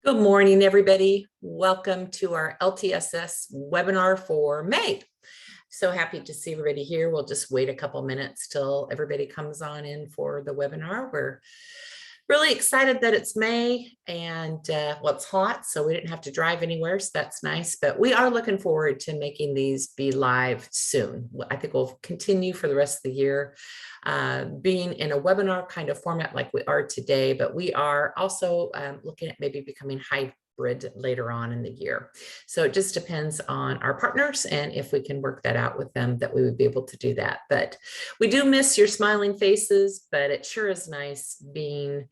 Good morning, everybody. Welcome to our LTSS webinar for May. So happy to see everybody here. We'll just wait a couple minutes till everybody comes on in for the webinar. We're really excited that it's May and well, it's hot, so we didn't have to drive anywhere, so that's nice. But we are looking forward to making these be live soon. I think we'll continue for the rest of the year being in a webinar kind of format like we are today, but we are also looking at maybe becoming hybrid later on in the year. So it just depends on our partners and if we can work that out with them, that we would be able to do that. But we do miss your smiling faces, but it sure is nice being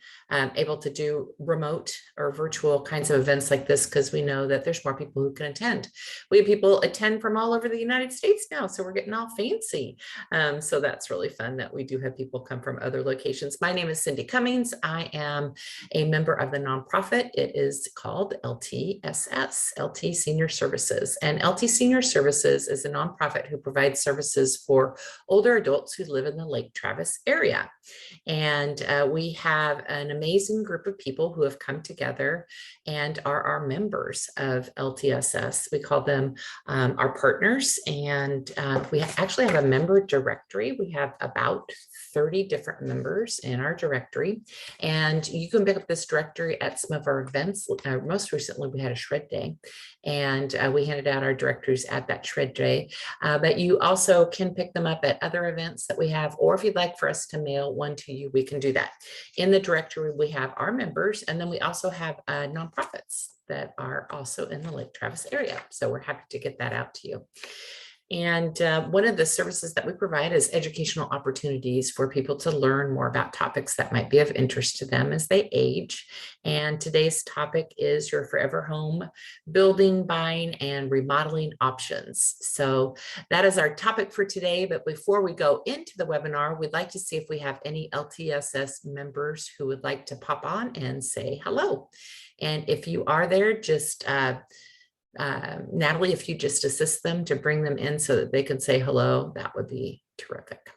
able to do remote or virtual kinds of events like this, because we know that there's more people who can attend. We have people attend from all over the United States now, so we're getting all fancy. So that's really fun that we do have people come from other locations. My name is Cindy Cummings. I am a member of the nonprofit. It is called LTSS, LT Senior Services. And LT Senior Services is a nonprofit who provides services for older adults who live in the Lake Travis area. And we have an amazing group of people who have come together and are our members of LTSS. We call them our partners, and we actually have a member directory. We have about 30 different members in our directory, and you can pick up this directory at some of our events. Most recently, we had a shred day, and we handed out our directories at that shred day, but you also can pick them up at other events that we have, or if you'd like for us to mail one to you, we can do that. In the directory, we have our members, and then we also have nonprofits that are also in the Lake Travis area. So we're happy to get that out to you. And one of the services that we provide is educational opportunities for people to learn more about topics that might be of interest to them as they age. And today's topic is your forever home, building, buying, and remodeling options. So that is our topic for today. But before we go into the webinar, we'd like to see if we have any LTSS members who would like to pop on and say hello. And if you are there, just Natalie, if you just assist them to bring them in so that they can say hello, that would be terrific.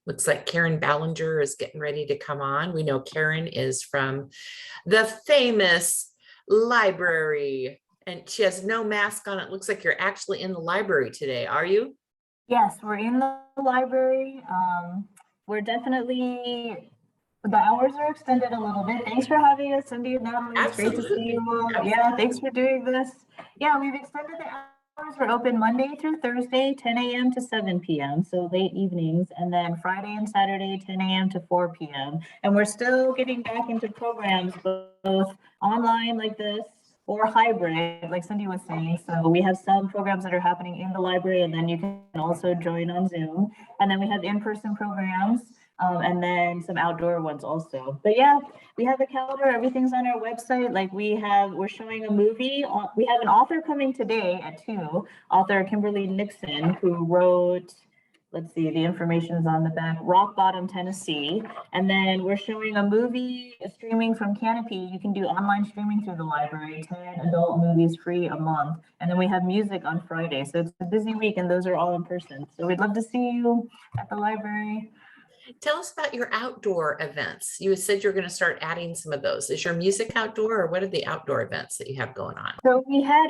Looks like Karen Ballinger is getting ready to come on. We know Karen is from the famous library, and she has no mask on. It looks like you're actually in the library today. Are you? Yes, we're in the library. We're definitely, the hours are extended a little bit. Thanks for having us, Cindy and Natalie. It's great to see you all. Yeah, thanks for doing this. Yeah, we've extended the hours. We're open Monday through Thursday, 10 a.m. to 7 p.m., so late evenings, and then Friday and Saturday, 10 a.m. to 4 p.m. And we're still getting back into programs, both online like this or hybrid, like Cindy was saying. So we have some programs that are happening in the library, and then you can also join on Zoom. And then we have in-person programs. And then some outdoor ones also. But yeah, we have a calendar, everything's on our website. Like we're showing a movie. We have an author coming today at 2, author Kimberly Nixon, who wrote, let's see, the information is on the back, Rock Bottom, Tennessee. And then we're showing a movie streaming from Canopy. You can do online streaming through the library, 10 adult movies free a month. And then we have music on Friday. So it's a busy week, and those are all in person. So we'd love to see you at the library. Tell us about your outdoor events. You said you're going to start adding some of those. Is your music outdoor, or what are the outdoor events that you have going on? So we had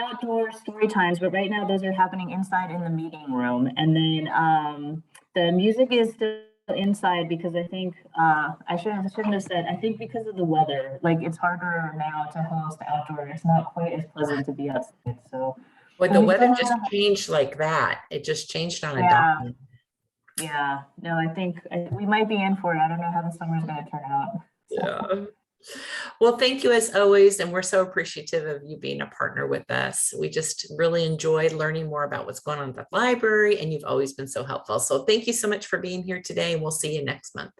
outdoor story times, but right now those are happening inside in the meeting room. And then the music is still inside because I think I shouldn't have said, I think because of the weather, like it's harder now to host outdoor. It's not quite as pleasant to be outside. So well, the weather just changed like that. It just changed on a dime. Yeah, no, I think we might be in for it. I don't know how the summer's going to turn out. Yeah. Well, thank you as always. And we're so appreciative of you being a partner with us. We just really enjoyed learning more about what's going on at the library, and you've always been so helpful. So thank you so much for being here today, and we'll see you next month.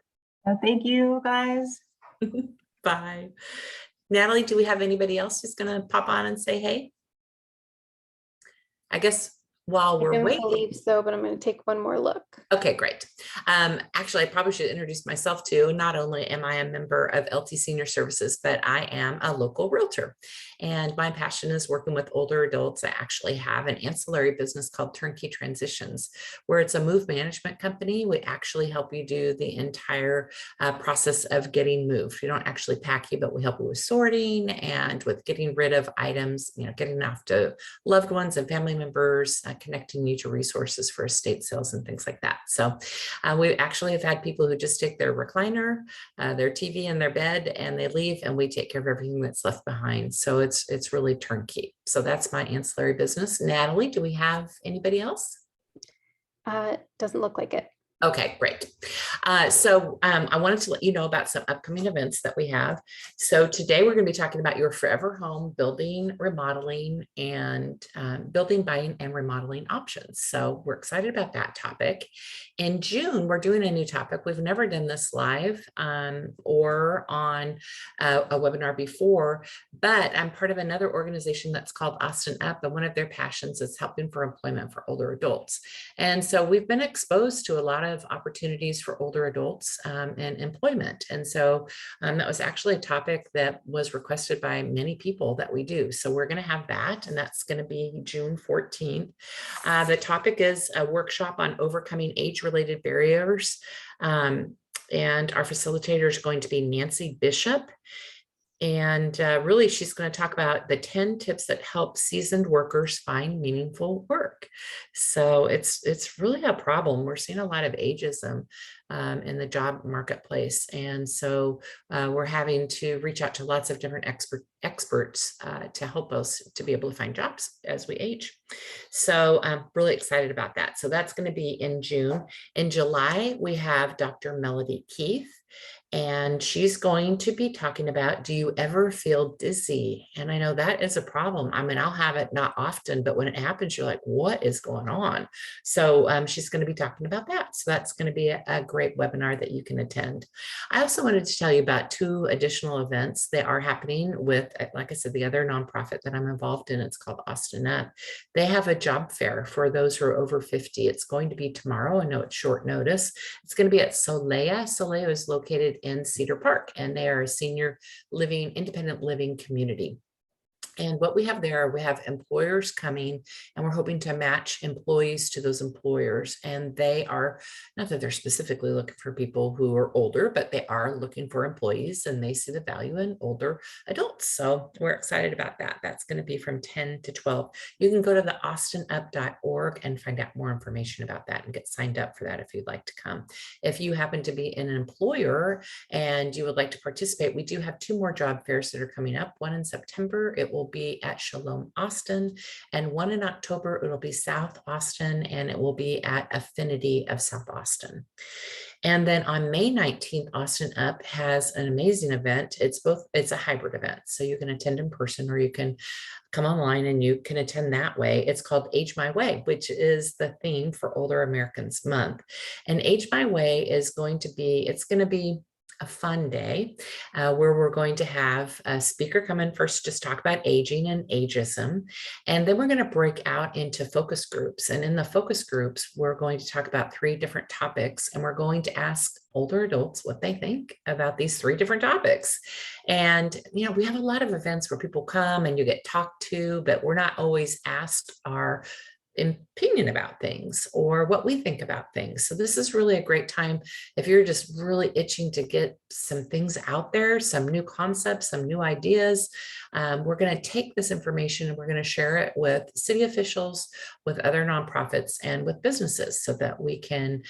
Thank you, guys. Bye. Natalie, do we have anybody else who's going to pop on and say hey? I guess while I we're don't waiting. believe so, but I'm going to take one more look. Okay, great. Actually, I probably should introduce myself too. Not only am I a member of LT Senior Services, but I am a local realtor. And my passion is working with older adults. I actually have an ancillary business called Turnkey Transitions, where it's a move management company. We actually help you do the entire process of getting moved. We don't actually pack you, but we help you with sorting and with getting rid of items, getting off to loved ones and family members, connecting you to resources for estate sales and things like that. So we actually have had people who just take their recliner, their TV and their bed, and they leave, and we take care of everything that's left behind. So it's really turnkey. So that's my ancillary business. Natalie, do we have anybody else? Doesn't look like it. Okay, great. So I wanted to let you know about some upcoming events that we have. So today we're going to be talking about your forever home building, remodeling, and building, buying, and remodeling options. So we're excited about that topic. In June, we're doing a new topic. We've never done this live or on a webinar before, but I'm part of another organization that's called Austin Up, and one of their passions is helping for employment for older adults. And so we've been exposed to a lot of opportunities for older adults and employment. And so that was actually a topic that was requested by many people that we do. So we're going to have that, and that's going to be June 14th. The topic is a workshop on overcoming age-related barriers. And our facilitator is going to be Nancy Bishop. And really, she's going to talk about the 10 tips that help seasoned workers find meaningful work. So it's really a problem. We're seeing a lot of ageism in the job marketplace. And so we're having to reach out to lots of different experts to help us to be able to find jobs as we age. So I'm really excited about that. So that's going to be in June. In July, we have Dr. Melody Keith. And she's going to be talking about, do you ever feel dizzy? And I know that is a problem. I mean, I'll have it not often, but when it happens, you're like, what is going on? So she's going to be talking about that. So that's going to be a great webinar that you can attend. I also wanted to tell you about 2 additional events that are happening with, like I said, the other nonprofit that I'm involved in. It's called Austin Up. They have a job fair for those who are over 50. It's going to be tomorrow. I know it's short notice. It's going to be at Solea. Solea is located in Cedar Park, and they are a senior living, independent living community. And what we have there, we have employers coming, and we're hoping to match employees to those employers. And they are, not that they're specifically looking for people who are older, but they are looking for employees, and they see the value in older adults. So we're excited about that. That's going to be from 10 to 12. You can go to the austinup.org and find out more information about that and get signed up for that if you'd like to come. If you happen to be an employer and you would like to participate, we do have 2 more job fairs that are coming up. One in September, it will be at Shalom Austin, and one in October, it'll be South Austin, and it will be at Affinity of South Austin. And then on May 19th, Austin Up has an amazing event. It's a hybrid event. So you can attend in person, or you can come online and you can attend that way. It's called Age My Way, which is the theme for Older Americans Month. And Age My Way is going to be a fun day where we're going to have a speaker come in first, just talk about aging and ageism. And then we're going to break out into focus groups. And in the focus groups, we're going to talk about 3 different topics, and we're going to ask older adults what they think about these 3 different topics. And, we have a lot of events where people come and you get talked to, but we're not always asked our opinion about things or what we think about things. So this is really a great time if you're just really itching to get some things out there, some new concepts, some new ideas. We're going to take this information and we're going to share it with city officials, with other nonprofits, and with businesses so that we can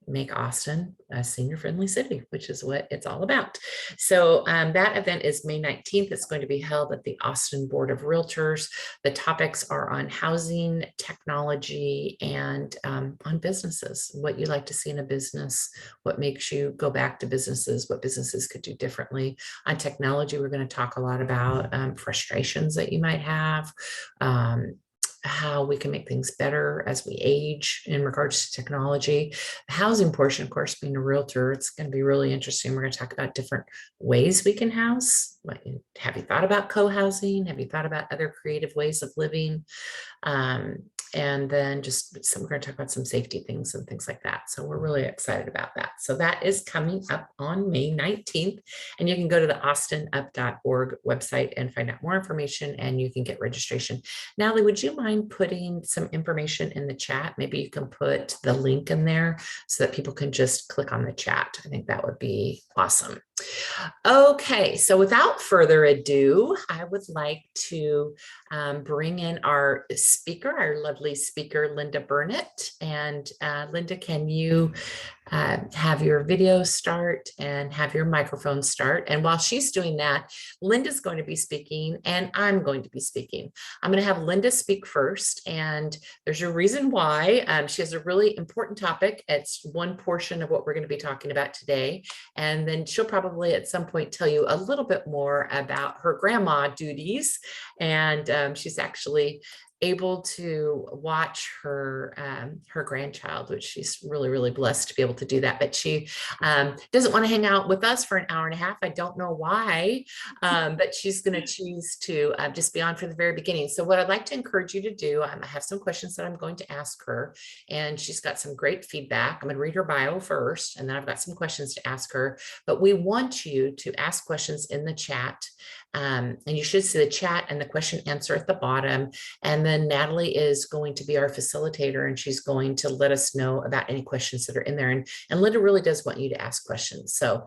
make Austin a senior-friendly city, which is what it's all about. So that event is May 19th. It's going to be held at the Austin Board of Realtors. The topics are on housing, technology, and on businesses, what you like to see in a business, what makes you go back to businesses, what businesses could do differently. On technology, we're going to talk a lot about frustrations that you might have, how we can make things better as we age in regards to technology. The housing portion, of course, being a realtor, it's going to be really interesting. We're going to talk about different ways we can house. Have you thought about co-housing? Have you thought about other creative ways of living? And then we're going to talk about some safety things and things like that. So we're really excited about that. So that is coming up on May 19th. And you can go to the austinup.org website and find out more information, and you can get registration. Natalie, would you mind putting some information in the chat? Maybe you can put the link in there so that people can just click on the chat. I think that would be awesome. Okay, so without further ado, I would like to bring in our speaker, our lovely speaker, Linda Burnett. And Linda, can you have your video start and have your microphone start? And while she's doing that, Linda's going to be speaking and I'm going to be speaking. I'm going to have Linda speak first, and there's a reason why. She has a really important topic. It's one portion of what we're going to be talking about today. And then she'll probably at some point tell you a little bit more about her grandma duties. And she's actually able to watch her her grandchild, which she's really, really blessed to be able to do that. But she doesn't want to hang out with us for an hour and a half. I don't know why, but she's going to choose to just be on for the very beginning. So what I'd like to encourage you to do, I have some questions that I'm going to ask her, and she's got some great feedback. I'm going to read her bio first, and then I've got some questions to ask her. But we want you to ask questions in the chat. And you should see the chat and the question answer at the bottom. And then Natalie is going to be our facilitator, and she's going to let us know about any questions that are in there. And Linda really does want you to ask questions. So,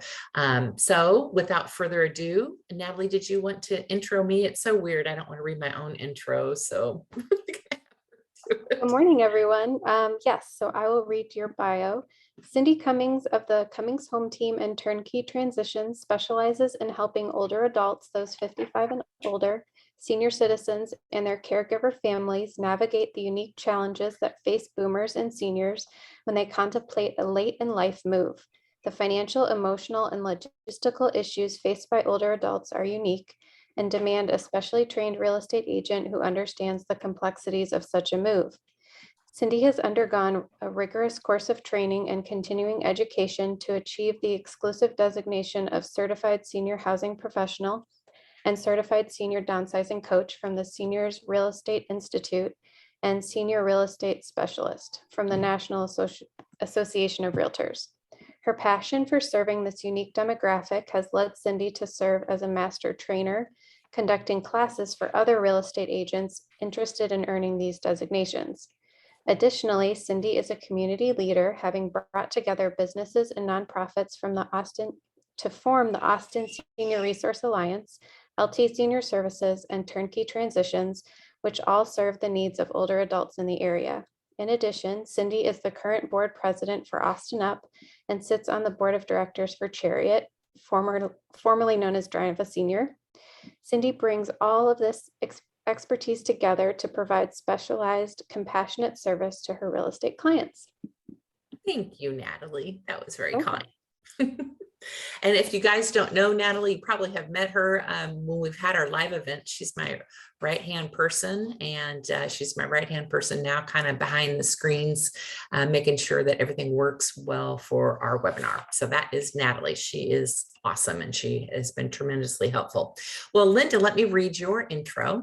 so without further ado, Natalie, did you want to intro me? It's so weird. I don't want to read my own intro. So Good morning, everyone. Yes, so I will read your bio. Cindy Cummings of the Cummings Home Team and Turnkey Transitions specializes in helping older adults, those 55 and older, senior citizens, and their caregiver families navigate the unique challenges that face boomers and seniors when they contemplate a late in life move. The financial, emotional, and logistical issues faced by older adults are unique and demand a specially trained real estate agent who understands the complexities of such a move. Cindy has undergone a rigorous course of training and continuing education to achieve the exclusive designation of Certified Senior Housing Professional and Certified Senior Downsizing Coach from the Seniors Real Estate Institute and Senior Real Estate Specialist from the National Association of Realtors. Her passion for serving this unique demographic has led Cindy to serve as a master trainer, conducting classes for other real estate agents interested in earning these designations. Additionally, Cindy is a community leader, having brought together businesses and nonprofits from to form the Austin Senior Resource Alliance, LT Senior Services, and Turnkey Transitions, which all serve the needs of older adults in the area. In addition, Cindy is the current board president for Austin Up and sits on the board of directors for Chariot, formerly known as Drive a Senior. Cindy brings all of this expertise together to provide specialized, compassionate service to her real estate clients. thank you, Natalie. That was very kind. And if you guys don't know Natalie, you probably have met her when we've had our live event. She's my right-hand person, and she's my right-hand person now, kind of behind the screens, making sure that everything works well for our webinar. So that is Natalie. She is awesome, and she has been tremendously helpful. Well, Linda, let me read your intro.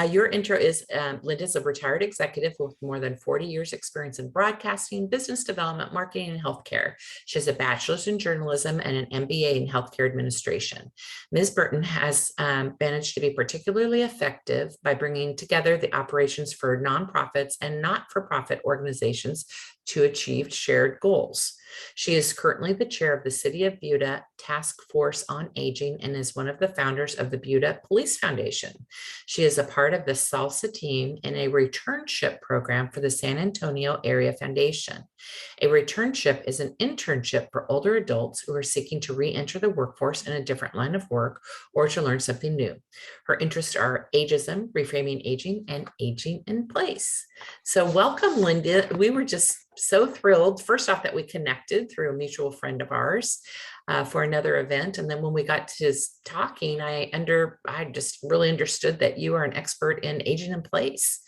Your intro is, Linda's a retired executive with more than 40 years experience in broadcasting, business development, marketing, and healthcare. She has a bachelor's in journalism and an MBA in healthcare administration. Ms. Burton has managed to be particularly effective by bringing together the operations for nonprofits and not-for-profit organizations to achieve shared goals. She is currently the chair of the City of Buda Task Force on Aging and is one of the founders of the Buda Police Foundation. She is a part of the SALSA team in a returnship program for the San Antonio Area Foundation. A returnship is an internship for older adults who are seeking to re-enter the workforce in a different line of work or to learn something new. Her interests are ageism, reframing aging, and aging in place. So welcome, Linda. We were just so thrilled, first off, that we connected through a mutual friend of ours for another event. And then when we got to talking, I just really understood that you are an expert in aging in place.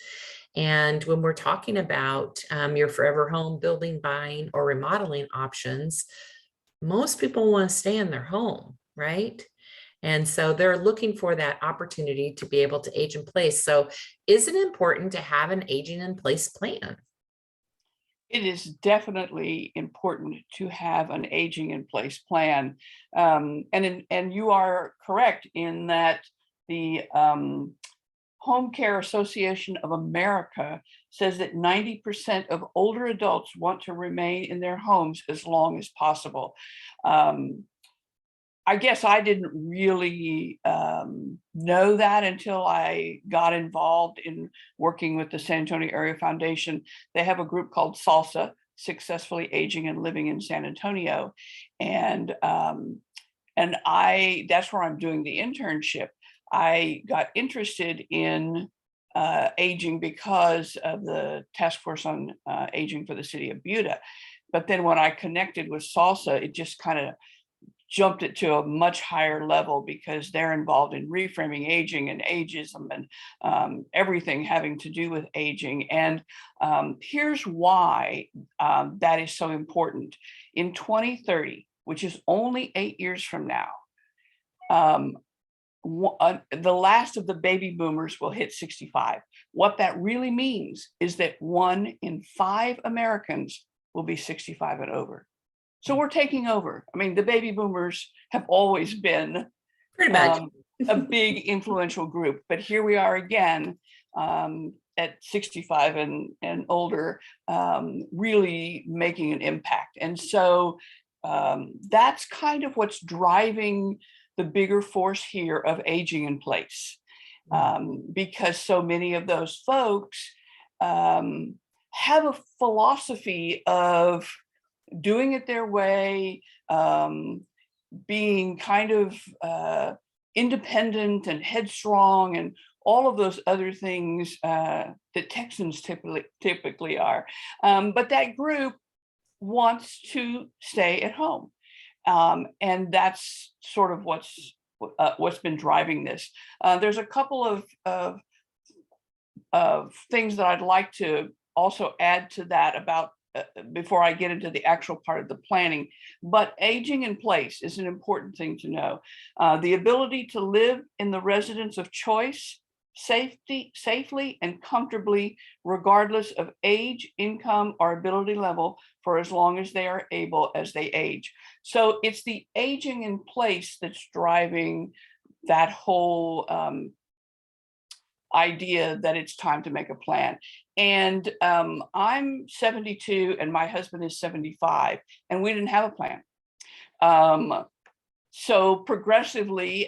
And when we're talking about your forever home building, buying, or remodeling options, most people want to stay in their home, right? And so they're looking for that opportunity to be able to age in place. So is it important to have an aging in place plan? It is definitely important to have an aging in place plan. And you are correct in that the Home Care Association of America says that 90% of older adults want to remain in their homes as long as possible. I guess I didn't really know that until I got involved in working with the San Antonio Area Foundation. They have a group called SALSA, Successfully Aging and Living in San Antonio. And that's where I'm doing the internship. I got interested in aging because of the task force on aging for the city of Buda. But then when I connected with SALSA, it just kind of jumped it to a much higher level because they're involved in reframing aging and ageism and everything having to do with aging. And here's why that is so important. In 2030, which is only 8 years from now, the last of the baby boomers will hit 65. What that really means is that 1 in 5 Americans will be 65 and over. So we're taking over. I mean, the baby boomers have always been Pretty much. a big influential group, but here we are again at 65 and older, really making an impact. And so that's kind of what's driving the bigger force here of aging in place, because so many of those folks have a philosophy of doing it their way, being kind of independent and headstrong and all of those other things that Texans typically are. But that group wants to stay at home. And that's sort of what's been driving this. There's a couple of things that I'd like to also add to that about before I get into the actual part of the planning, but aging in place is an important thing to know. The ability to live in the residence of choice, safely and comfortably, regardless of age, income, or ability level, for as long as they are able as they age. So it's the aging in place that's driving that whole idea that it's time to make a plan. And I'm 72 and my husband is 75, and we didn't have a plan. So progressively,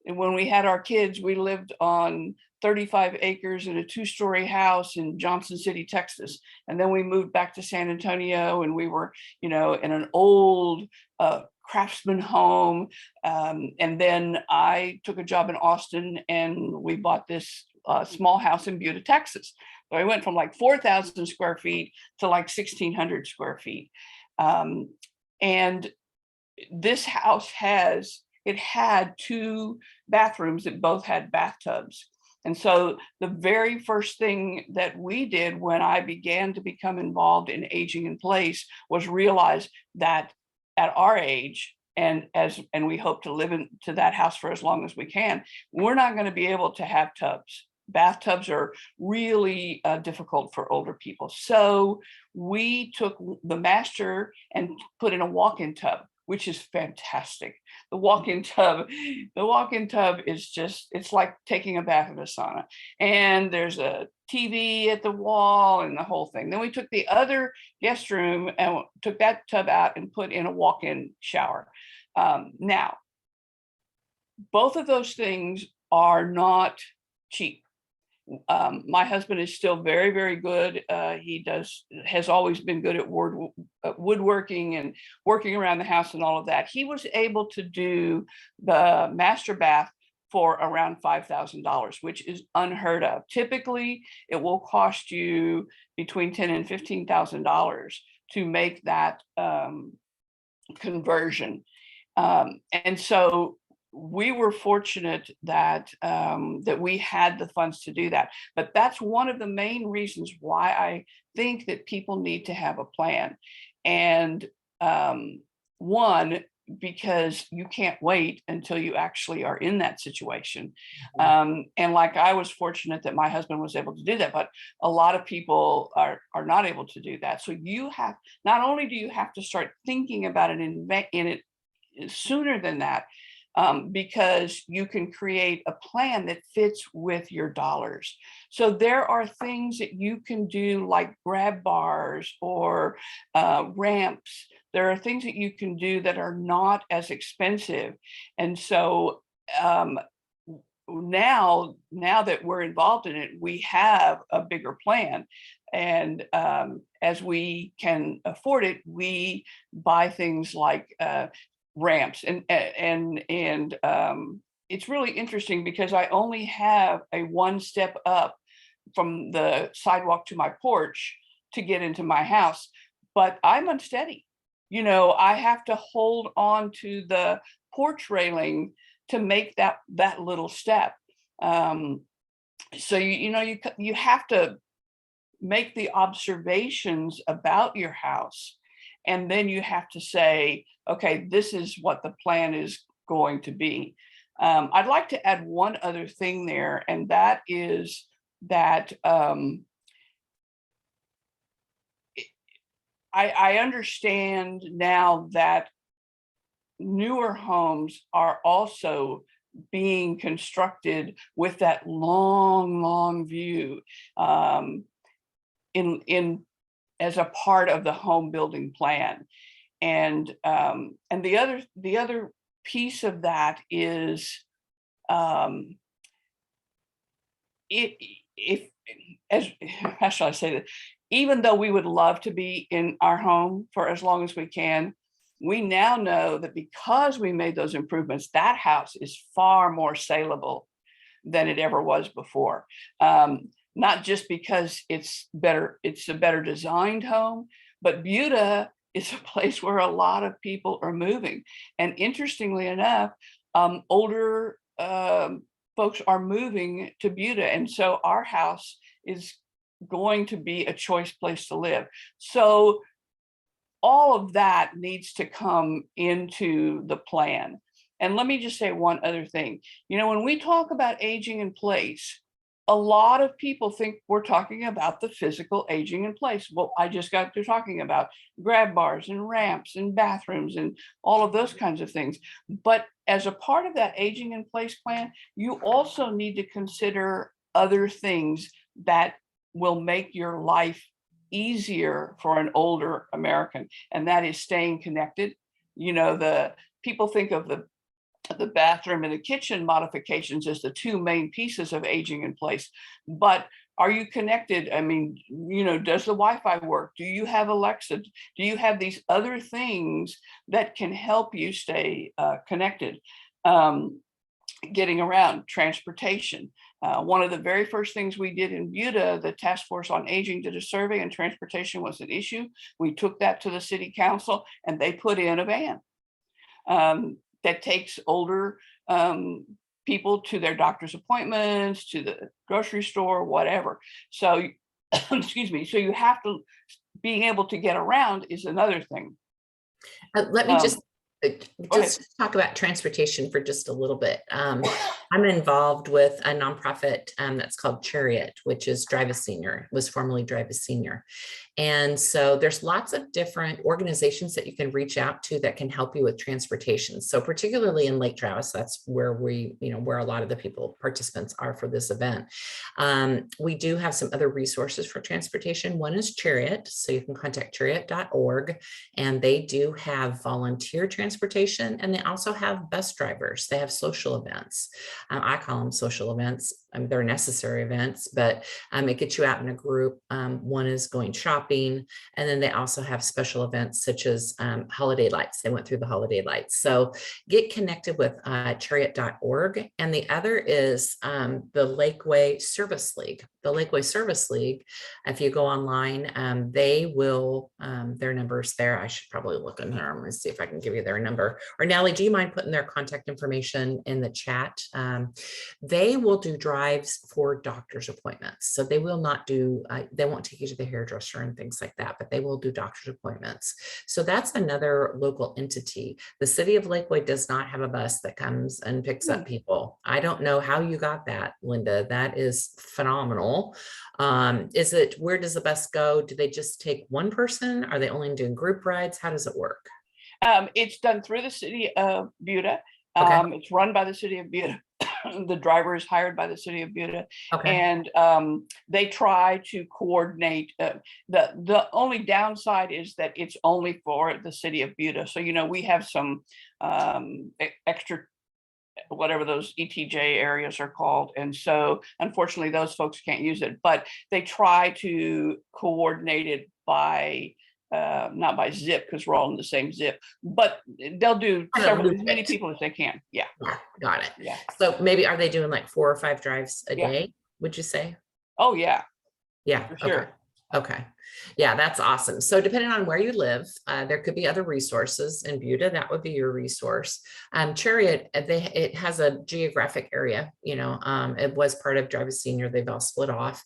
when we had our kids, we lived on 35 acres in a 2-story house in Johnson City, Texas. And then we moved back to San Antonio, and we were, in an old craftsman home. And then I took a job in Austin, and we bought this small house in Buda, Texas. So I went from like 4,000 square feet to like 1,600 square feet. And this house had 2 bathrooms that both had bathtubs. And so the very first thing that we did when I began to become involved in aging in place was realize that at our age, and we hope to live into that house for as long as we can, we're not going to be able to have tubs. Bathtubs are really difficult for older people. So we took the master and put in a walk-in tub, which is fantastic. The walk-in tub is just, it's like taking a bath in a sauna. And there's a TV at the wall and the whole thing. Then we took the other guest room and took that tub out and put in a walk-in shower. Now, both of those things are not cheap. My husband is still very, very good. He has always been good at woodworking and working around the house and all of that. He was able to do the master bath for around $5,000, which is unheard of. Typically, it will cost you between $10,000 and $15,000 to make that conversion. And so we were fortunate that we had the funds to do that. But that's one of the main reasons why I think that people need to have a plan. And one, because you can't wait until you actually are in that situation. And like, I was fortunate that my husband was able to do that, but a lot of people are not able to do that. So you have, not only do you have to start thinking about it in it sooner than that, because you can create a plan that fits with your dollars. So there are things that you can do, like grab bars or ramps. There are things that you can do that are not as expensive. And so now that we're involved in it, we have a bigger plan. And as we can afford it, we buy things like ramps, and it's really interesting because I only have a 1 step up from the sidewalk to my porch to get into my house, but I'm unsteady. You know, I have to hold on to the porch railing to make that little step. So you have to make the observations about your house, and then you have to say, okay, this is what the plan is going to be. I'd like to add one other thing there, and that is that I understand now that newer homes are also being constructed with that long view in as a part of the home building plan. And the other piece of that is how shall I say that? Even though we would love to be in our home for as long as we can, we now know that because we made those improvements, that house is far more saleable than it ever was before. Not just because it's a better designed home, but Buda is a place where a lot of people are moving. And interestingly enough, older folks are moving to Buda. And so our house is going to be a choice place to live. So all of that needs to come into the plan. And let me just say one other thing. You know, when we talk about aging in place, a lot of people think we're talking about the physical aging in place. Well, I just got through talking about grab bars and ramps and bathrooms and all of those kinds of things. But as a part of that aging in place plan, you also need to consider other things that will make your life easier for an older American, and that is staying connected. You know, the people think of the bathroom and the kitchen modifications as the two main pieces of aging in place, but are you connected? I mean, you know, does the Wi-Fi work? Do you have Alexa? Do you have these other things that can help you stay connected? Getting around, transportation. One of the very first things we did in Buda, the Task Force on Aging did a survey, and transportation was an issue. We took that to the city council, and they put in a van that takes older people to their doctor's appointments, to the grocery store, whatever. So, excuse me. So you have to, being able to get around is another thing. Let me just talk about transportation for just a little bit. I'm involved with a nonprofit that's called Chariot, which is Drive a Senior, was formerly Drive a Senior. And so there's lots of different organizations that you can reach out to that can help you with transportation. So particularly in Lake Travis, that's where where a lot of the participants are for this event. We do have some other resources for transportation. One is Chariot. So you can contact chariot.org, and they do have volunteer transportation, and they also have bus drivers. They have social events. I call them social events. They're necessary events, but it gets you out in a group. One is going shopping, and then they also have special events such as holiday lights. They went through the holiday lights. So get connected with chariot.org. And the other is the Lakeway Service League. The Lakeway Service League, if you go online, they will, their numbers there. I should probably look in here. I'm going to see if I can give you their number. Or Natalie, do you mind putting their contact information in the chat? They will do drives drives for doctor's appointments. So they will not do, they won't take you to the hairdresser and things like that, but they will do doctor's appointments. So that's another local entity. The city of Lakewood does not have a bus that comes and picks up people. I don't know how you got that, Linda. That is phenomenal. Where does the bus go? Do they just take one person? Are they only doing group rides? How does it work? It's done through the city of Buda. Okay. It's run by the city of Buda. The driver is hired by the city of Buda, Okay. and they try to coordinate. The only downside is that it's only for the city of Buda. So, we have some extra, whatever those ETJ areas are called. And so unfortunately, those folks can't use it, but they try to coordinate it by not by zip, because we're all in the same zip, but they'll do as many people as they can. Yeah. Got it. Yeah. So maybe are they doing like 4 or 5 drives a day, would you say? Oh, yeah. Yeah. For sure. Okay. Yeah, that's awesome. So depending on where you live, there could be other resources in Buda. That would be your resource. Chariot, it has a geographic area, it was part of Drive a Senior. They've all split off.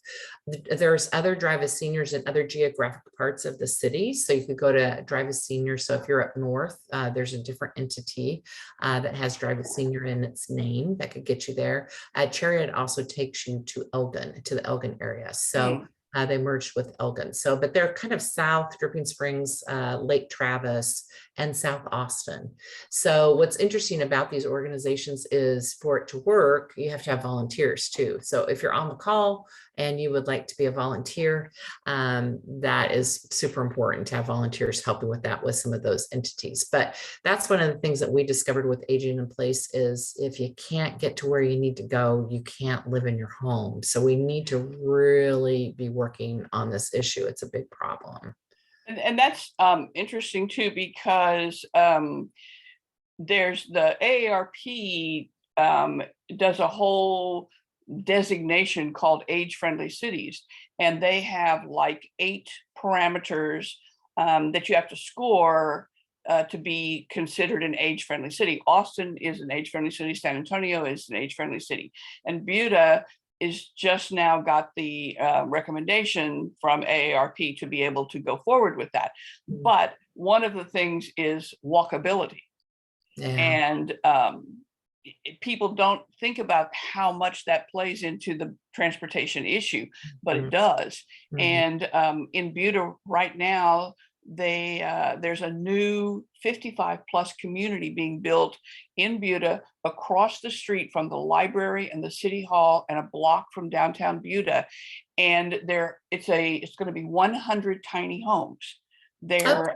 There's other Drive a Seniors in other geographic parts of the city. So you could go to Drive a Senior. So if you're up north, there's a different entity that has Drive a Senior in its name that could get you there. Chariot also takes you to the Elgin area. So they merged with Elgin. So, but they're kind of south, Dripping Springs, Lake Travis, and South Austin. So what's interesting about these organizations is for it to work, you have to have volunteers too. So if you're on the call and you would like to be a volunteer, that is super important to have volunteers helping with that with some of those entities. But that's one of the things that we discovered with Aging in Place is if you can't get to where you need to go, you can't live in your home. So we need to really be working on this issue. It's a big problem. And that's interesting too, because there's the AARP does a whole designation called age-friendly cities, and they have like 8 parameters that you have to score to be considered an age-friendly city. Austin is an age-friendly city. San Antonio is an age-friendly city, and Buda is just now got the recommendation from AARP to be able to go forward with that. But one of the things is walkability. And people don't think about how much that plays into the transportation issue, but it does. And in Buda right now, there's a new 55+ community being built in Buda across the street from the library and the city hall and a block from downtown Buda. And it's going to be 100 tiny homes. They're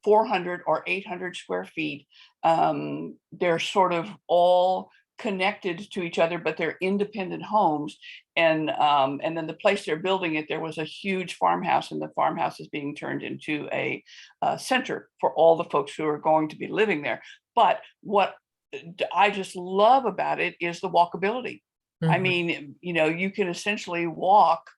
400 or 800 square feet. They're sort of all connected to each other, but they're independent homes. And then the place they're building it, there was a huge farmhouse, and the farmhouse is being turned into a center for all the folks who are going to be living there. But what I just love about it is the walkability. I mean, you can essentially walk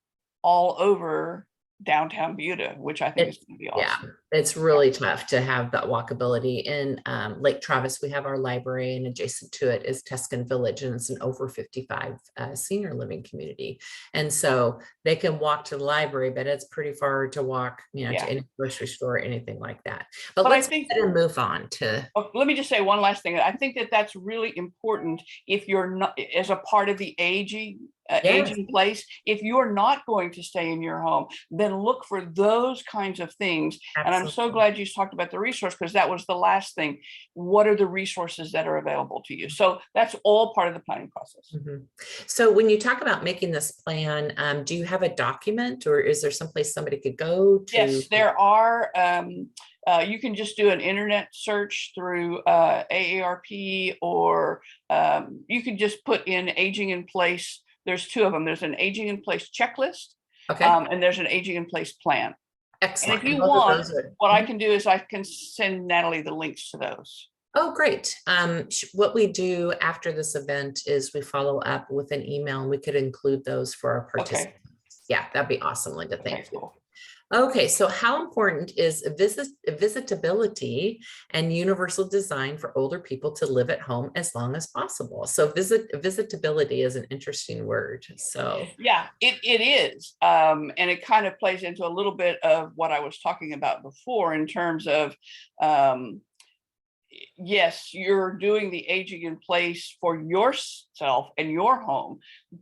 all over downtown Buda, which I think is going to be awesome. Yeah, it's really tough to have that walkability. In Lake Travis, we have our library, and adjacent to it is Tuscan Village, and it's an over 55 senior living community. And so they can walk to the library, but it's pretty far to walk, to any grocery store or anything like that. But let's go ahead and move on to. Let me just say one last thing. I think that that's really important if you're not as a part of the aging place. If you're not going to stay in your home, then look for those kinds of things. Absolutely. And I'm so glad you talked about the resource, because that was the last thing. What are the resources that are available to you? So that's all part of the planning process. So when you talk about making this plan, do you have a document, or is there someplace somebody could go to? Yes, there are. You can just do an internet search through AARP, or you can just put in Aging in Place. There's 2 of them. There's an Aging in Place checklist, and there's an Aging in Place plan. Excellent. And if you want, what I can do is I can send Natalie the links to those. Oh, great. What we do after this event is we follow up with an email, and we could include those for our participants. Yeah, that'd be awesome, Linda. Thank you. Cool. Okay, so how important is visitability and universal design for older people to live at home as long as possible? So visitability is an interesting word. So Yeah, it is. And it kind of plays into a little bit of what I was talking about before in terms of, yes, you're doing the aging in place for yourself and your home,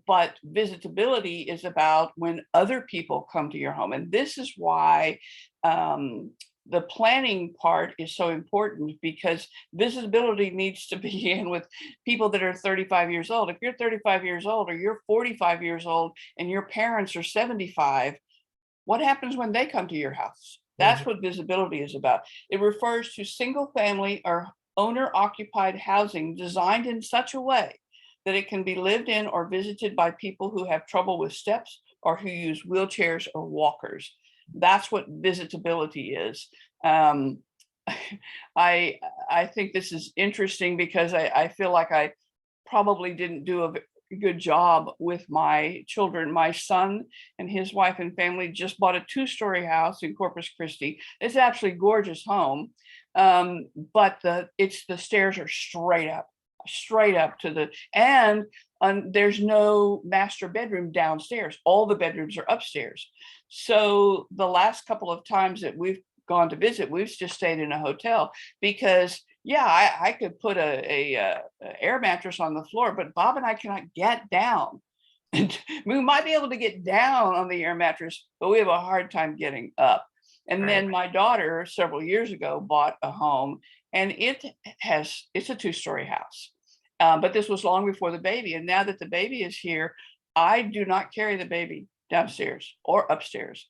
but visitability is about when other people come to your home. And this is why the planning part is so important, because visibility needs to begin with people that are 35 years old. If you're 35 years old or you're 45 years old and your parents are 75, what happens when they come to your house? That's what visibility is about. It refers to single family or owner occupied housing designed in such a way that it can be lived in or visited by people who have trouble with steps or who use wheelchairs or walkers. That's what visitability is. I think this is interesting because I feel like I probably didn't do a good job with my children. My son and his wife and family just bought a 2-story house in Corpus Christi. It's actually a gorgeous home, but the stairs are straight up to the, and there's no master bedroom downstairs. All the bedrooms are upstairs. So the last couple of times that we've gone to visit, we've just stayed in a hotel because I could put a air mattress on the floor, but Bob and I cannot get down. And we might be able to get down on the air mattress, but we have a hard time getting up. And then my daughter several years ago bought a home, and it's a 2-story house. But this was long before the baby. And now that the baby is here, I do not carry the baby downstairs or upstairs.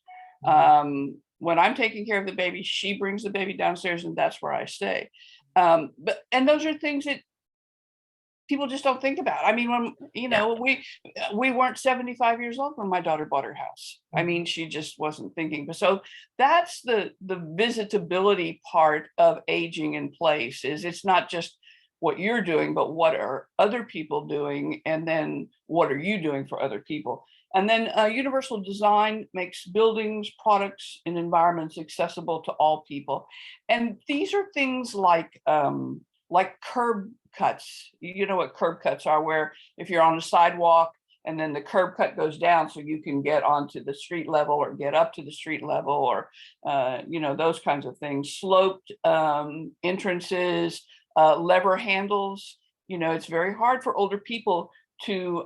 When I'm taking care of the baby, she brings the baby downstairs, and that's where I stay. And those are things that people just don't think about. I mean, when we weren't 75 years old when my daughter bought her house. I mean, she just wasn't thinking. But so that's the visitability part of aging in place. Is it's not just what you're doing, but what are other people doing, and then what are you doing for other people? And then universal design makes buildings, products, and environments accessible to all people. And these are things like curb cuts. You know what curb cuts are, where if you're on a sidewalk and then the curb cut goes down so you can get onto the street level or get up to the street level, or those kinds of things. Sloped entrances, lever handles. It's very hard for older people to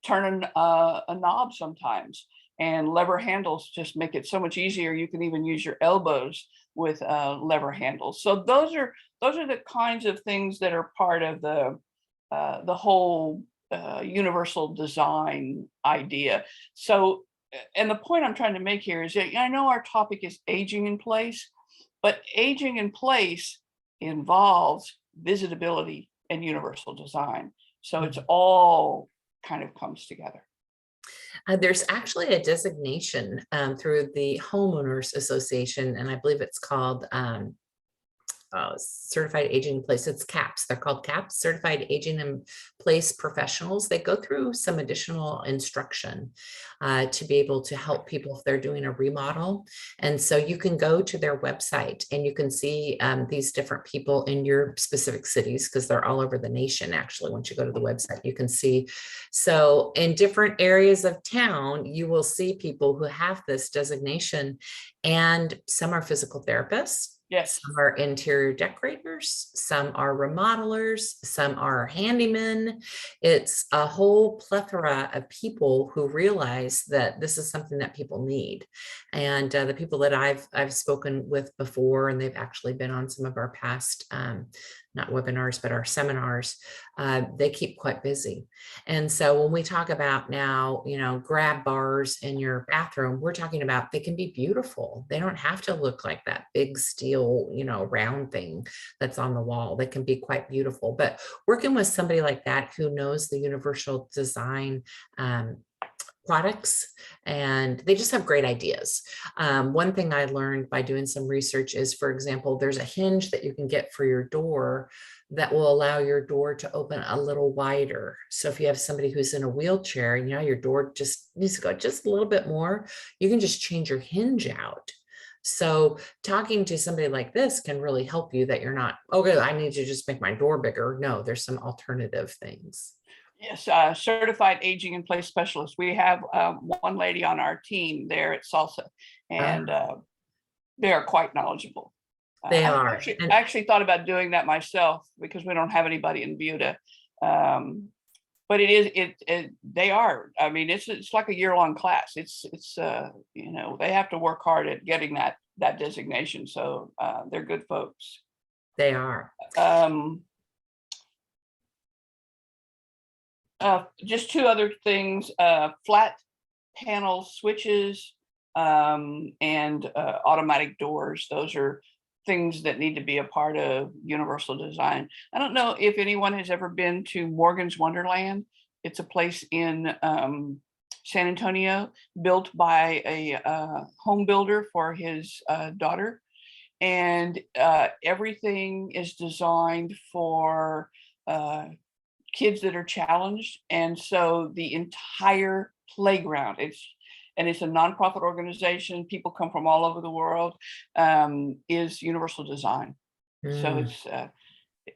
turn a knob sometimes, and lever handles just make it so much easier. You can even use your elbows with lever handles. So those are the kinds of things that are part of the whole universal design idea. So, and the point I'm trying to make here is that I know our topic is aging in place, but aging in place involves visitability and universal design. So it's all kind of comes together. There's actually a designation through the Homeowners Association, and I believe it's called Certified Aging in Place. It's CAPS. They're called CAPS, Certified Aging in Place Professionals. They go through some additional instruction to be able to help people if they're doing a remodel. And so you can go to their website and you can see these different people in your specific cities, because they're all over the nation. Actually, once you go to the website, you can see. So in different areas of town, you will see people who have this designation, and some are physical therapists. Yes. Some are interior decorators, some are remodelers, some are handymen. It's a whole plethora of people who realize that this is something that people need. And the people that I've spoken with before, and they've actually been on some of our past, not webinars, but our seminars, they keep quite busy. And so when we talk about now, grab bars in your bathroom, we're talking about they can be beautiful. They don't have to look like that big steel, round thing that's on the wall. They can be quite beautiful. But working with somebody like that who knows the universal design products, and they just have great ideas. One thing I learned by doing some research is, for example, there's a hinge that you can get for your door that will allow your door to open a little wider. So if you have somebody who's in a wheelchair, your door just needs to go just a little bit more, you can just change your hinge out. So talking to somebody like this can really help you, that you're not, okay, I need to just make my door bigger. No, there's some alternative things. Yes, certified aging in place specialist. We have one lady on our team there at Salsa, and they are quite knowledgeable. They I are. actually thought about doing that myself because we don't have anybody in Buda. But they are. I mean, it's like a year-long class. It's they have to work hard at getting that designation. So they're good folks. They are. Just two other things, flat panel switches and automatic doors. Those are things that need to be a part of universal design. I don't know if anyone has ever been to Morgan's Wonderland. It's a place in San Antonio, built by a home builder for his daughter. And everything is designed for kids that are challenged. And so the entire playground, it's a nonprofit organization. People come from all over the world, is universal design. So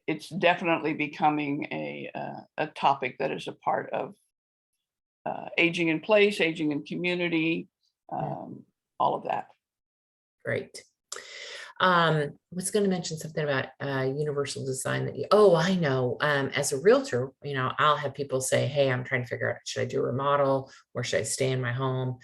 it's definitely becoming a topic that is a part of aging in place, aging in community, all of that. Great. I was going to mention something about universal design that I know. As a realtor, I'll have people say, hey, I'm trying to figure out, should I do a remodel or should I stay in my home?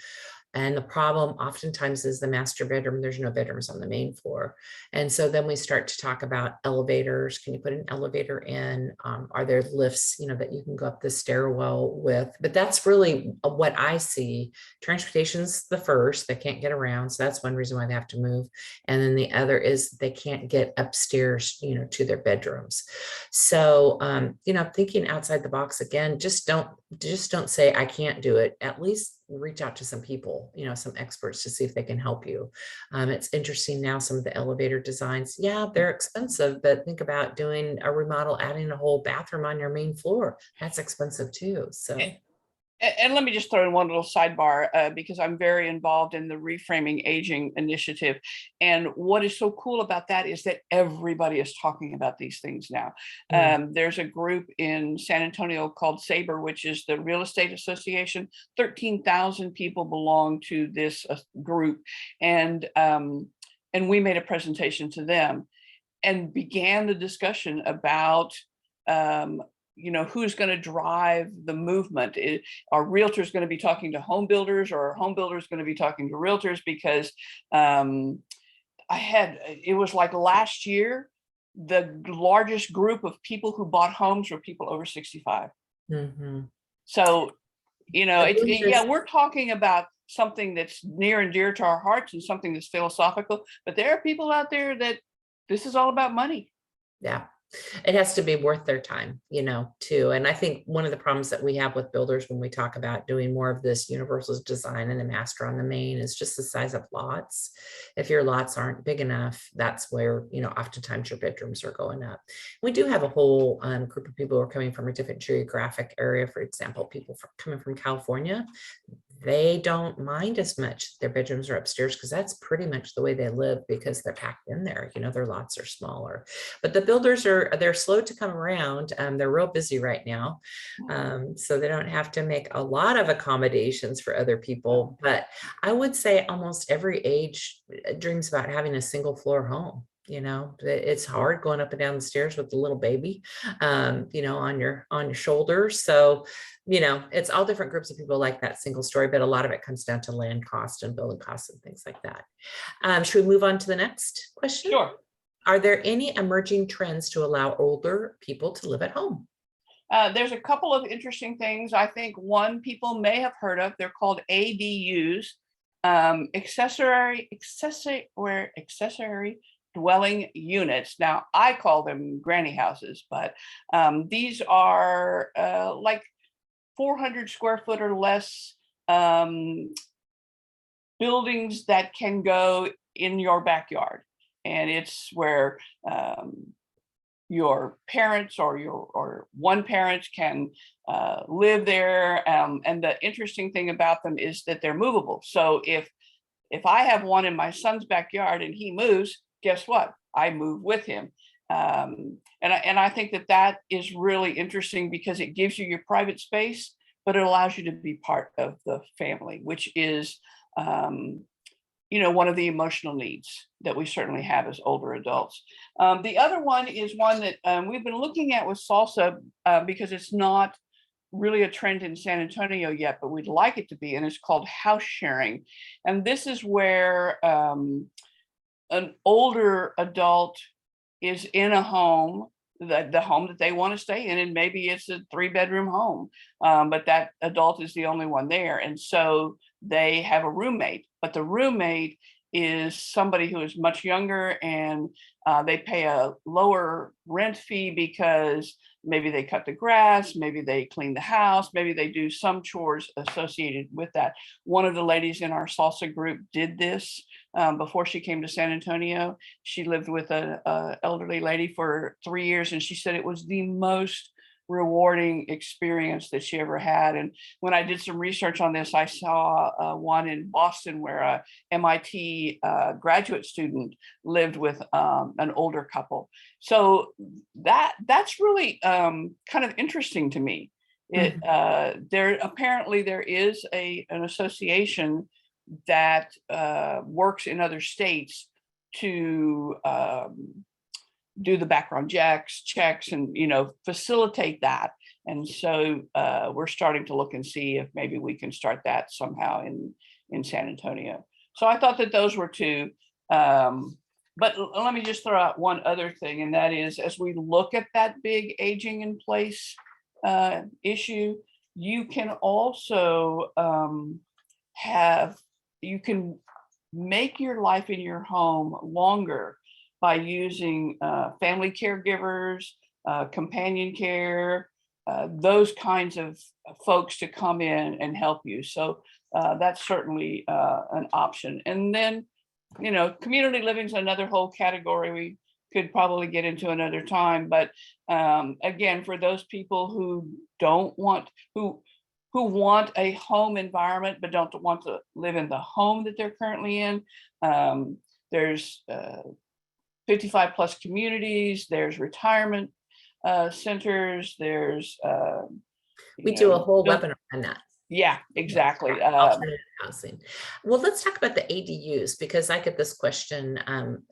And the problem oftentimes is the master bedroom. There's no bedrooms on the main floor. And so then we start to talk about elevators. Can you put an elevator in? Are there lifts, that you can go up the stairwell with? But that's really what I see. Transportation's the first. They can't get around. So that's one reason why they have to move. And then the other is they can't get upstairs, to their bedrooms. So, thinking outside the box again, just don't say, I can't do it. At least reach out to some people, some experts, to see if they can help you. It's interesting now, some of the elevator designs, they're expensive, but think about doing a remodel, adding a whole bathroom on your main floor. That's expensive too. So. And let me just throw in one little sidebar, because I'm very involved in the Reframing Aging initiative. And what is so cool about that is that everybody is talking about these things now. There's a group in San Antonio called SABRE, which is the Real Estate Association. 13,000 people belong to this group. And we made a presentation to them and began the discussion about who's going to drive the movement. Are realtors going to be talking to home builders, or are home builders going to be talking to realtors? Because it was like last year, the largest group of people who bought homes were people over 65. Mm-hmm. So, we're talking about something that's near and dear to our hearts and something that's philosophical, but there are people out there that this is all about money. Yeah. It has to be worth their time, too. And I think one of the problems that we have with builders when we talk about doing more of this universal design and a master on the main is just the size of lots. If your lots aren't big enough, that's where, oftentimes your bedrooms are going up. We do have a whole group of people who are coming from a different geographic area. For example, people coming from California. They don't mind as much their bedrooms are upstairs, because that's pretty much the way they live, because they're packed in there. Their lots are smaller. But the builders they're slow to come around. They're real busy right now. So they don't have to make a lot of accommodations for other people. But I would say almost every age dreams about having a single floor home. It's hard going up and down the stairs with the little baby, on your shoulder. So, it's all different groups of people like that single story, but a lot of it comes down to land cost and building costs and things like that. Should we move on to the next question? Sure. Are there any emerging trends to allow older people to live at home? There's a couple of interesting things. I think one people may have heard of. They're called ADUs, accessory dwelling units. Now, I call them granny houses, but these are like 400 square foot or less buildings that can go in your backyard. And it's where your parents or one parent can live there. And the interesting thing about them is that they're movable. So if I have one in my son's backyard and he moves, guess what? I move with him. And I think that is really interesting because it gives you your private space, but it allows you to be part of the family, which is, one of the emotional needs that we certainly have as older adults. The other one is one that we've been looking at with salsa because it's not really a trend in San Antonio yet, but we'd like it to be, and it's called house sharing. And this is where an older adult is in a home, the home that they want to stay in, and maybe it's a 3-bedroom home, but that adult is the only one there. And so they have a roommate, but the roommate is somebody who is much younger, and they pay a lower rent fee because maybe they cut the grass, maybe they clean the house, maybe they do some chores associated with that. One of the ladies in our salsa group did this before she came to San Antonio. She lived with an elderly lady for 3 years, and she said it was the most rewarding experience that she ever had. And when I did some research on this, I saw one in Boston where a MIT graduate student lived with an older couple. So that's really kind of interesting to me. There apparently there is an association that works in other states to do the background checks and facilitate that. And so we're starting to look and see if maybe we can start that somehow in San Antonio. So I thought that those were two. But let me just throw out one other thing, and that is, as we look at that big aging in place issue, you can also you can make your life in your home longer by using family caregivers, companion care, those kinds of folks to come in and help you. So that's certainly an option. And then, community living is another whole category we could probably get into another time. But again, for those people who want a home environment but don't want to live in the home that they're currently in, there's 55 plus communities, there's retirement centers, there's we do a whole webinar on that. Yeah, exactly. Alternative housing. Well, let's talk about the ADUs, because I get this question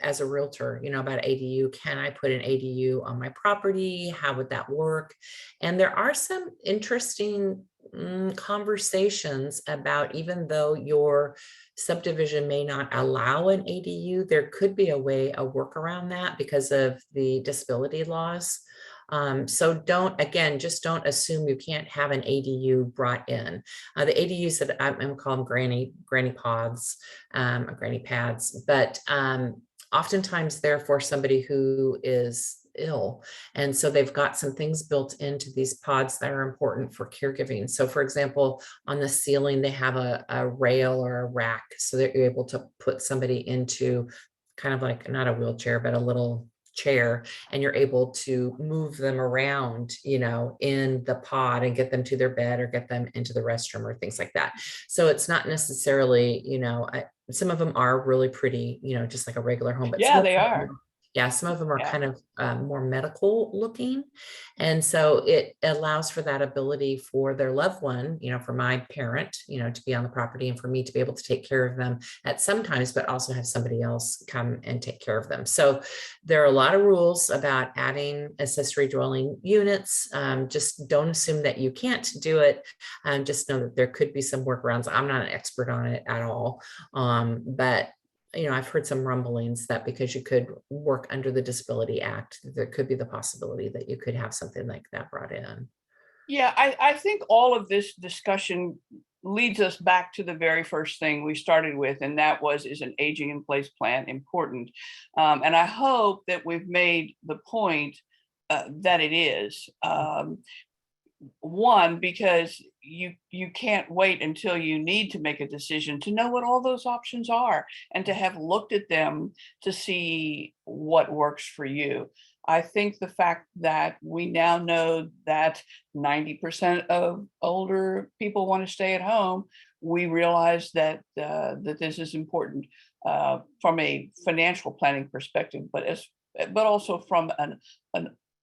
as a realtor, about ADU. Can I put an ADU on my property? How would that work? And there are some interesting conversations about, even though your subdivision may not allow an ADU, there could be a work around that because of the disability laws. So just don't assume you can't have an ADU brought in. The ADUs that I'm gonna call them granny pods, or granny pads, but oftentimes they're for somebody who is ill. And so they've got some things built into these pods that are important for caregiving. So for example, on the ceiling, they have a rail or a rack so that you're able to put somebody into kind of like, not a wheelchair, but a little chair, and you're able to move them around, in the pod and get them to their bed or get them into the restroom or things like that. So it's not necessarily, some of them are really pretty, just like a regular home, but yeah, they are. Yeah, some of them are kind of more medical looking. And so it allows for that ability for their loved one, for my parent, to be on the property, and for me to be able to take care of them at some times, but also have somebody else come and take care of them. So there are a lot of rules about adding accessory dwelling units. Just don't assume that you can't do it. Just know that there could be some workarounds. I'm not an expert on it at all. But I've heard some rumblings that because you could work under the Disability Act, there could be the possibility that you could have something like that brought in. Yeah, I think all of this discussion leads us back to the very first thing we started with, and that is an aging in place plan important? And I hope that we've made the point that it is. one, because you can't wait until you need to make a decision to know what all those options are and to have looked at them to see what works for you. I think the fact that we now know that 90% of older people want to stay at home, we realize that that this is important from a financial planning perspective, but also from an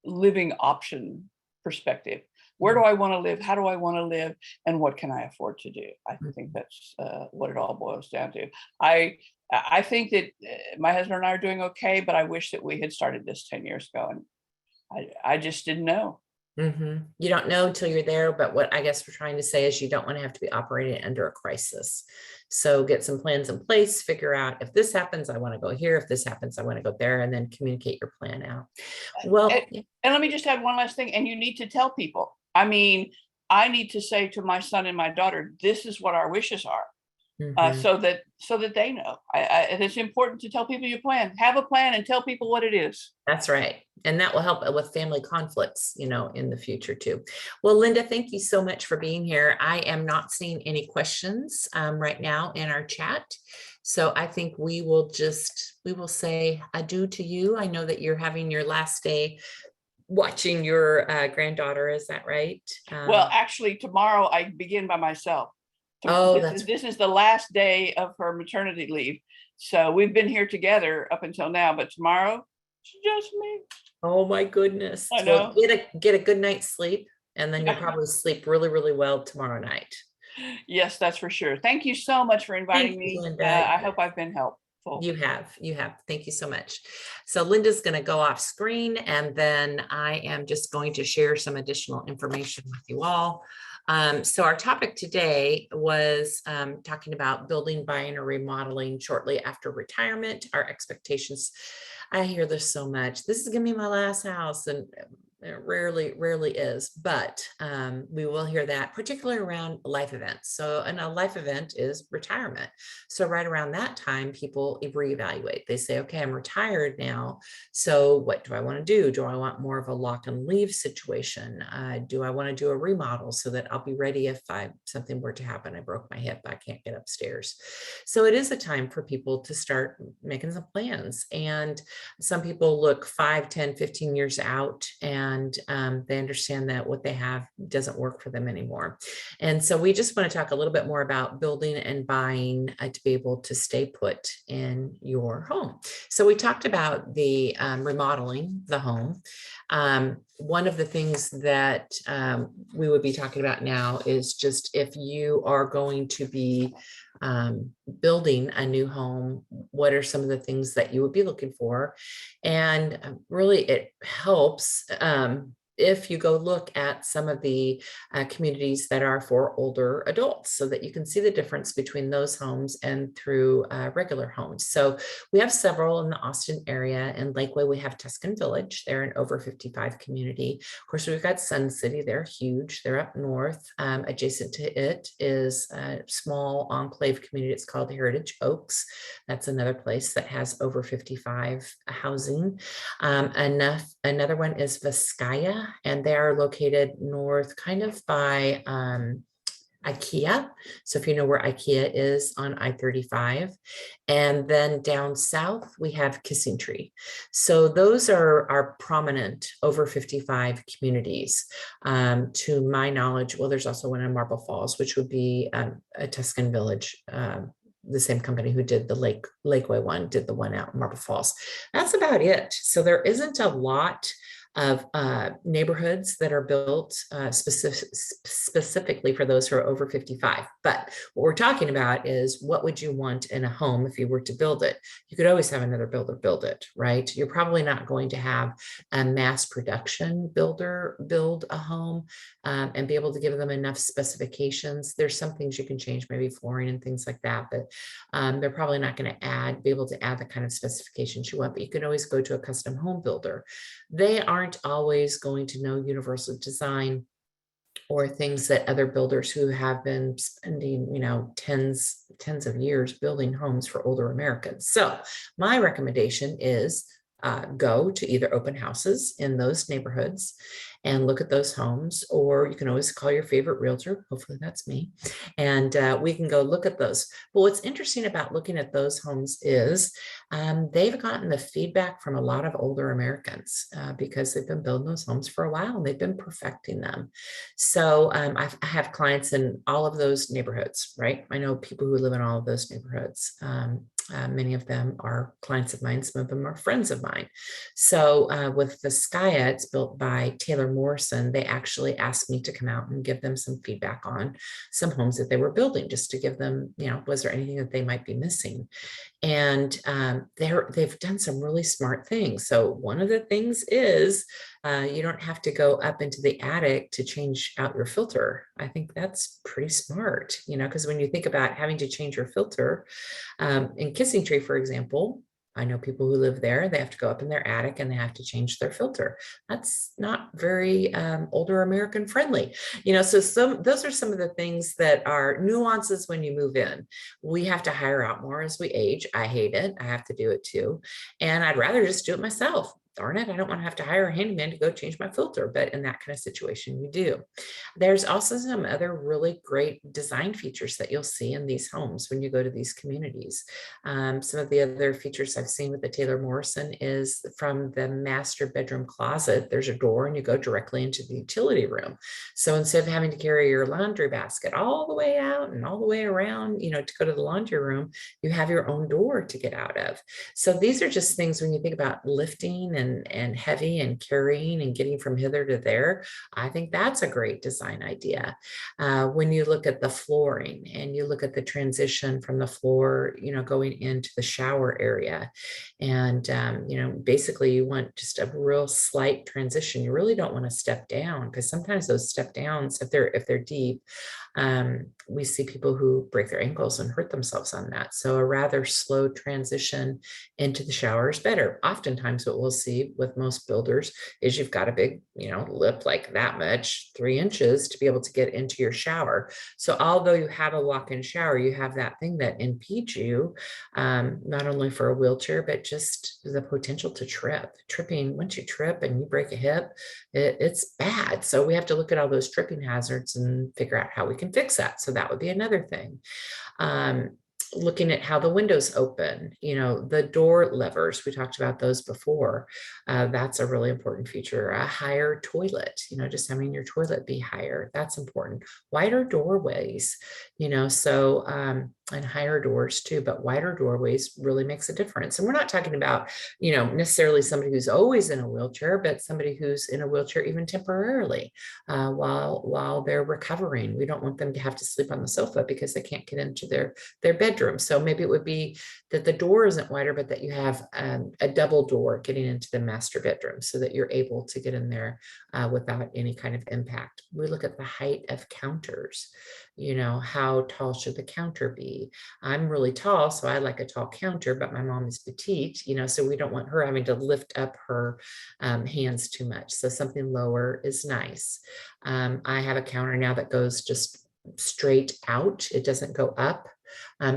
living option perspective. Where do I want to live? How do I want to live? And what can I afford to do? I think that's what it all boils down to. I think that my husband and I are doing okay, but I wish that we had started this 10 years ago, and I just didn't know. You don't know until you're there, but what I guess we're trying to say is you don't want to have to be operating under a crisis. So get some plans in place, figure out if this happens, I want to go here. If this happens, I want to go there, and then communicate your plan out. Well, And let me just add one last thing, and you need to tell people. I mean, I need to say to my son and my daughter, this is what our wishes are. So that they know. It's important to tell people your plan. Have a plan and tell people what it is. That's right. And that will help with family conflicts, you know, in the future too. Well, Linda, thank you so much for being here. I am not seeing any questions right now in our chat. So I think we will say adieu to you. I know that you're having your last day watching your granddaughter. Is that right? Well, actually, tomorrow I begin by myself. Oh, this is the last day of her maternity leave. So we've been here together up until now, but tomorrow it's just me. Oh my goodness. I know. Well, get a good night's sleep, and then you'll probably sleep really, really well tomorrow night. Yes, that's for sure. Thank you so much for inviting me. I hope I've been helpful. You have. Thank you so much. So Linda's going to go off screen, and then I am just going to share some additional information with you all. So our topic today was talking about building, buying, or remodeling shortly after retirement, our expectations. I hear this so much. This is going to be my last house, and it rarely is, but we will hear that, particularly around life events. So, and a life event is retirement. So right around that time, people reevaluate. They say, okay, I'm retired now. So what do I want to do? Do I want more of a lock and leave situation? Do I want to do a remodel so that I'll be ready if something were to happen? I broke my hip, I can't get upstairs. So it is a time for people to start making some plans. And some people look 5, 10, 15 years out, and they understand that what they have doesn't work for them anymore. And so we just want to talk a little bit more about building and buying to be able to stay put in your home. So we talked about the remodeling the home. One of the things that we would be talking about now is just if you are going to be building a new home, what are some of the things that you would be looking for? And really it helps if you go look at some of the communities that are for older adults, so that you can see the difference between those homes and through regular homes. So we have several in the Austin area. In Lakeway, we have Tuscan Village. They're an over 55 community. Of course, we've got Sun City. They're huge. They're up north. Adjacent to it is a small enclave community. It's called Heritage Oaks. That's another place that has over 55 housing. Another one is Vizcaya, and they are located north, kind of by IKEA. So if you know where IKEA is on I-35, and then down south, we have Kissing Tree. So those are prominent over 55 communities. To my knowledge, well, there's also one in Marble Falls, which would be a Tuscan Village. The same company who did the Lakeway one did the one out in Marble Falls. That's about it. So there isn't a lot of neighborhoods that are built specifically for those who are over 55. But what we're talking about is, what would you want in a home if you were to build it? You could always have another builder build it, right? You're probably not going to have a mass production builder build a home and be able to give them enough specifications. There's some things you can change, maybe flooring and things like that, but they're probably not going to be able to add the kind of specifications you want. But you can always go to a custom home builder. They aren't always going to know universal design or things that other builders who have been spending, tens of years building homes for older Americans. So my recommendation is go to either open houses in those neighborhoods and look at those homes, or you can always call your favorite realtor. Hopefully that's me. And we can go look at those. But what's interesting about looking at those homes is they've gotten the feedback from a lot of older Americans because they've been building those homes for a while and they've been perfecting them. So I have clients in all of those neighborhoods, right? I know people who live in all of those neighborhoods. Many of them are clients of mine. Some of them are friends of mine. So with Viscaya, it's built by Taylor Morrison. They actually asked me to come out and give them some feedback on some homes that they were building, just to give them, was there anything that they might be missing? And they've done some really smart things. So one of the things is you don't have to go up into the attic to change out your filter. I think that's pretty smart, because when you think about having to change your filter in Kissing Tree, for example, I know people who live there, they have to go up in their attic and they have to change their filter. That's not very older American friendly, so those are some of the things that are nuances when you move in. We have to hire out more as we age. I hate it. I have to do it too. And I'd rather just do it myself. Darn it, I don't want to have to hire a handyman to go change my filter, but in that kind of situation, you do. There's also some other really great design features that you'll see in these homes when you go to these communities. Some of the other features I've seen with the Taylor Morrison is from the master bedroom closet, there's a door and you go directly into the utility room. So instead of having to carry your laundry basket all the way out and all the way around, to go to the laundry room, you have your own door to get out of. So these are just things when you think about lifting and heavy and carrying and getting from hither to there. I think that's a great design idea. When you look at the flooring and you look at the transition from the floor, going into the shower area, and basically you want just a real slight transition. You really don't want to step down, because sometimes those step downs, if they're deep, we see people who break their ankles and hurt themselves on that. So a rather slow transition into the shower is better. Oftentimes what we'll see with most builders is you've got a big, lip like that much, 3 inches, to be able to get into your shower. So although you have a walk-in shower, you have that thing that impedes you, not only for a wheelchair, but just the potential to trip. Tripping, once you trip and you break a hip, it's bad. So we have to look at all those tripping hazards and figure out how we can fix that. So that would be another thing. Looking at how the windows open, the door levers, we talked about those before. That's a really important feature. A higher toilet, just having your toilet be higher, that's important. Wider doorways, and higher doors too, but wider doorways really makes a difference. And we're not talking about, necessarily somebody who's always in a wheelchair, but somebody who's in a wheelchair even temporarily while they're recovering. We don't want them to have to sleep on the sofa because they can't get into their bedroom. So maybe it would be that the door isn't wider, but that you have a double door getting into the master bedroom so that you're able to get in there without any kind of impact. We look at the height of counters. How tall should the counter be? I'm really tall, so I like a tall counter, but my mom is petite, so we don't want her having to lift up her hands too much. So something lower is nice. I have a counter now that goes just straight out. It doesn't go up.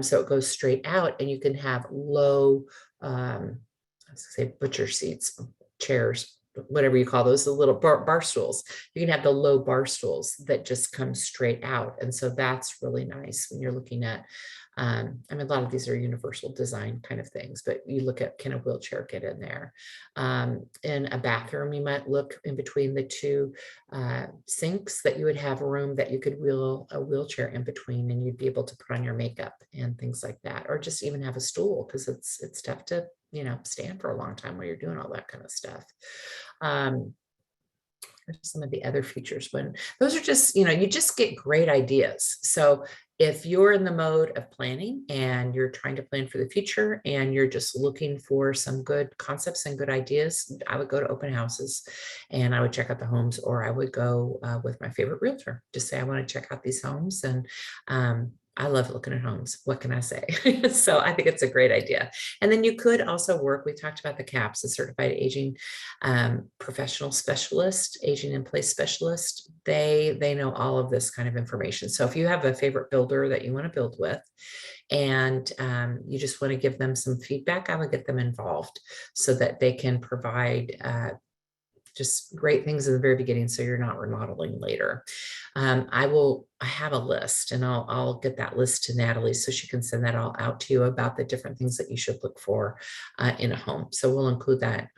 So it goes straight out, and you can have low, let's say butcher seats, chairs, whatever you call those, the little bar stools. You can have the low bar stools that just come straight out. And so that's really nice when you're looking at, a lot of these are universal design kind of things, but you look at, can a wheelchair get in there? In a bathroom, you might look in between the two sinks that you would have a room that you could wheel a wheelchair in between, and you'd be able to put on your makeup and things like that, or just even have a stool, because it's tough to stand for a long time while you're doing all that kind of stuff. Some of the other features, when those are just, you just get great ideas. So if you're in the mode of planning and you're trying to plan for the future and you're just looking for some good concepts and good ideas, I would go to open houses and I would check out the homes, or I would go with my favorite realtor to say, I want to check out these homes. And I love looking at homes. What can I say? So I think it's a great idea. And then you could also work, we talked about the CAPS, the Certified Aging Professional Specialist, Aging in Place Specialist. they know all of this kind of information. So if you have a favorite builder that you want to build with, and you just want to give them some feedback, I would get them involved so that they can provide just great things in the very beginning, so you're not remodeling later. I have a list, and I'll get that list to Natalie so she can send that all out to you about the different things that you should look for in a home. So we'll include that.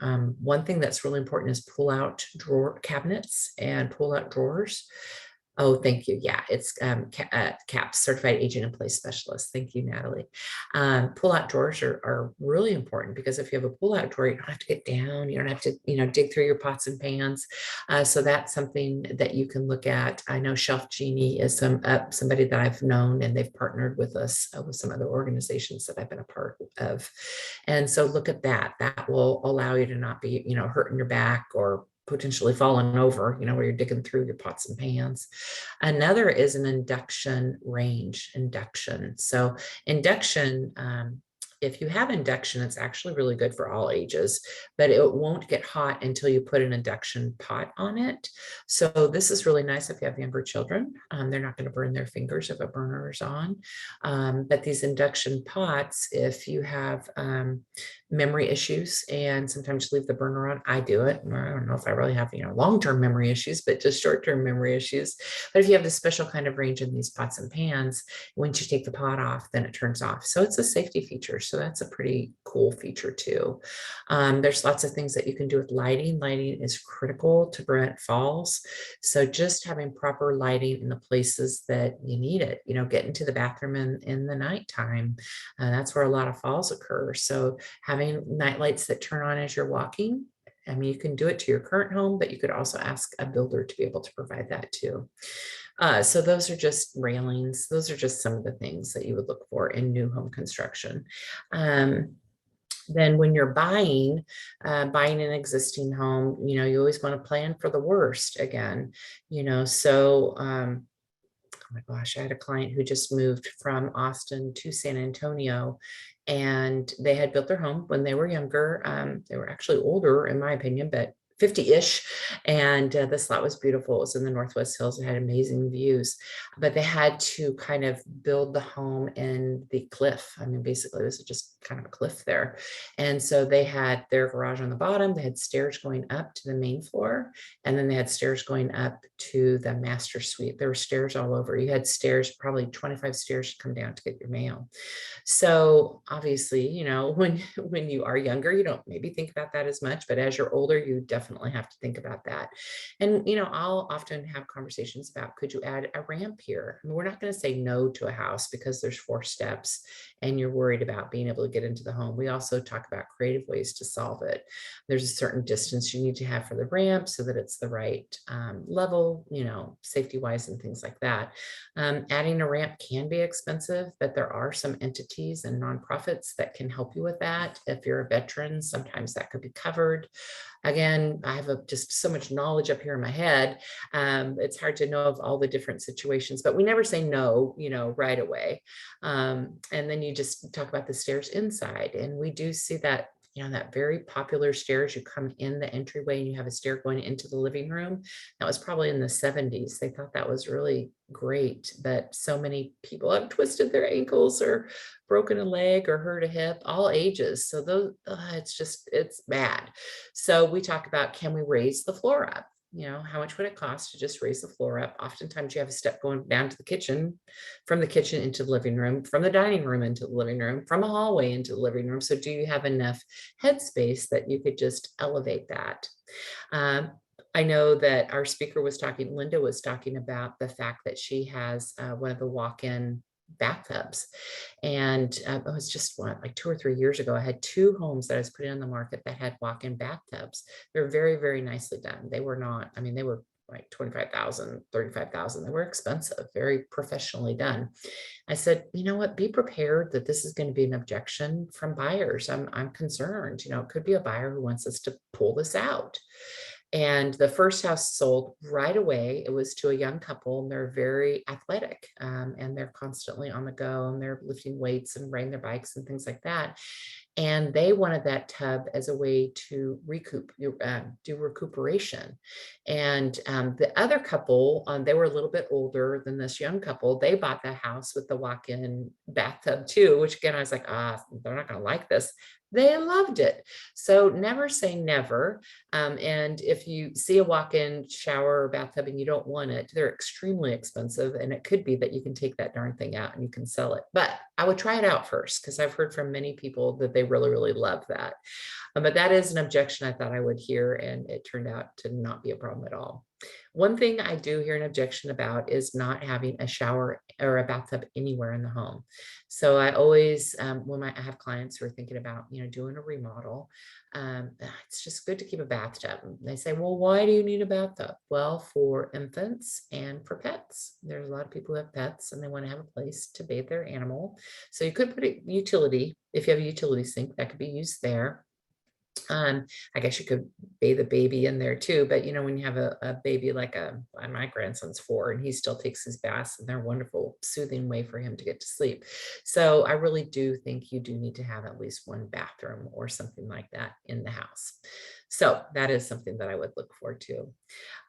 One thing that's really important is pull out drawer cabinets and pull out drawers. Oh, thank you. Yeah, it's CAPS, Certified Agent in Place Specialist. Thank you, Natalie. Pull-out drawers are really important, because if you have a pull-out drawer, you don't have to get down. You don't have to, dig through your pots and pans. So that's something that you can look at. I know Shelf Genie is somebody that I've known, and they've partnered with us with some other organizations that I've been a part of. And so look at that. That will allow you to not be, hurting your back or potentially falling over, where you're digging through your pots and pans. Another is an induction range, induction. So induction, if you have induction, it's actually really good for all ages, but it won't get hot until you put an induction pot on it. So this is really nice if you have younger children. They're not going to burn their fingers if a burner is on. But these induction pots, if you have memory issues and sometimes you leave the burner on, I do it. I don't know if I really have, long-term memory issues, but just short-term memory issues. But if you have this special kind of range in these pots and pans, once you take the pot off, then it turns off. So it's a safety feature. So that's a pretty cool feature too. There's lots of things that you can do with lighting. Lighting is critical to prevent falls. So just having proper lighting in the places that you need it, get into the bathroom in the nighttime. That's where a lot of falls occur. So having night lights that turn on as you're walking. I mean, you can do it to your current home, but you could also ask a builder to be able to provide that too. So those are just railings. Those are just some of the things that you would look for in new home construction. Then when you're buying an existing home, you always want to plan for the worst again, so oh my gosh, I had a client who just moved from Austin to San Antonio, and they had built their home when they were younger. They were actually older, in my opinion, but 50-ish. And this lot was beautiful. It was in the Northwest Hills. It had amazing views, but they had to kind of build the home in the cliff. I mean, basically, this is just kind of a cliff there. And so they had their garage on the bottom. They had stairs going up to the main floor, and then they had stairs going up to the master suite. There were stairs all over. You had stairs, probably 25 stairs to come down to get your mail. So obviously, when you are younger, you don't maybe think about that as much, but as you're older, you definitely have to think about that. And, I'll often have conversations about, could you add a ramp here? I mean, we're not going to say no to a house because there's 4 steps and you're worried about being able to get into the home. We also talk about creative ways to solve it. There's a certain distance you need to have for the ramp so that it's the right level, safety wise and things like that. Adding a ramp can be expensive, but there are some entities and nonprofits that can help you with that. If you're a veteran, sometimes that could be covered. Again, I have just so much knowledge up here in my head. It's hard to know of all the different situations, but we never say no, right away. And then you just talk about the stairs inside, and we do see that, that very popular stairs. You come in the entryway and you have a stair going into the living room. That was probably in the 70s. They thought that was really great, but so many people have twisted their ankles or broken a leg or hurt a hip, all ages. So those, it's bad. So we talk about, can we raise the floor up? How much would it cost to just raise the floor up? Oftentimes you have a step going down to the kitchen, from the kitchen into the living room, from the dining room into the living room, from a hallway into the living room. So do you have enough headspace that you could just elevate that? I know that our speaker Linda was talking about the fact that she has one of the walk-in bathtubs. And it was just like 2 or 3 years ago, I had 2 homes that I was putting on the market that had walk-in bathtubs. They're very, very nicely done. They were not, I mean, they were like $25,000, $35,000. They were expensive, very professionally done. I said, you know what, be prepared that this is going to be an objection from buyers. I'm concerned, it could be a buyer who wants us to pull this out. And the first house sold right away. It was to a young couple, and they're very athletic, and they're constantly on the go, and they're lifting weights and riding their bikes and things like that. And they wanted that tub as a way to do recuperation. And the other couple, they were a little bit older than this young couple. They bought the house with the walk-in bathtub too, which again, I was like, they're not going to like this. They loved it. So never say never. And if you see a walk-in shower or bathtub and you don't want it, they're extremely expensive. And it could be that you can take that darn thing out and you can sell it. But I would try it out first, because I've heard from many people that they really, really love that. But that is an objection I thought I would hear, and it turned out to not be a problem at all. One thing I do hear an objection about is not having a shower or a bathtub anywhere in the home. So I always, when I have clients who are thinking about, doing a remodel, it's just good to keep a bathtub. They say, well, why do you need a bathtub? Well, for infants and for pets. There's a lot of people who have pets and they want to have a place to bathe their animal. So you could put a utility, if you have a utility sink, that could be used there. I guess you could bathe a baby in there too, but when you have a baby like my grandson's 4 and he still takes his baths, and they're a wonderful soothing way for him to get to sleep. So I really do think you do need to have at least one bathroom or something like that in the house. So that is something that I would look for too.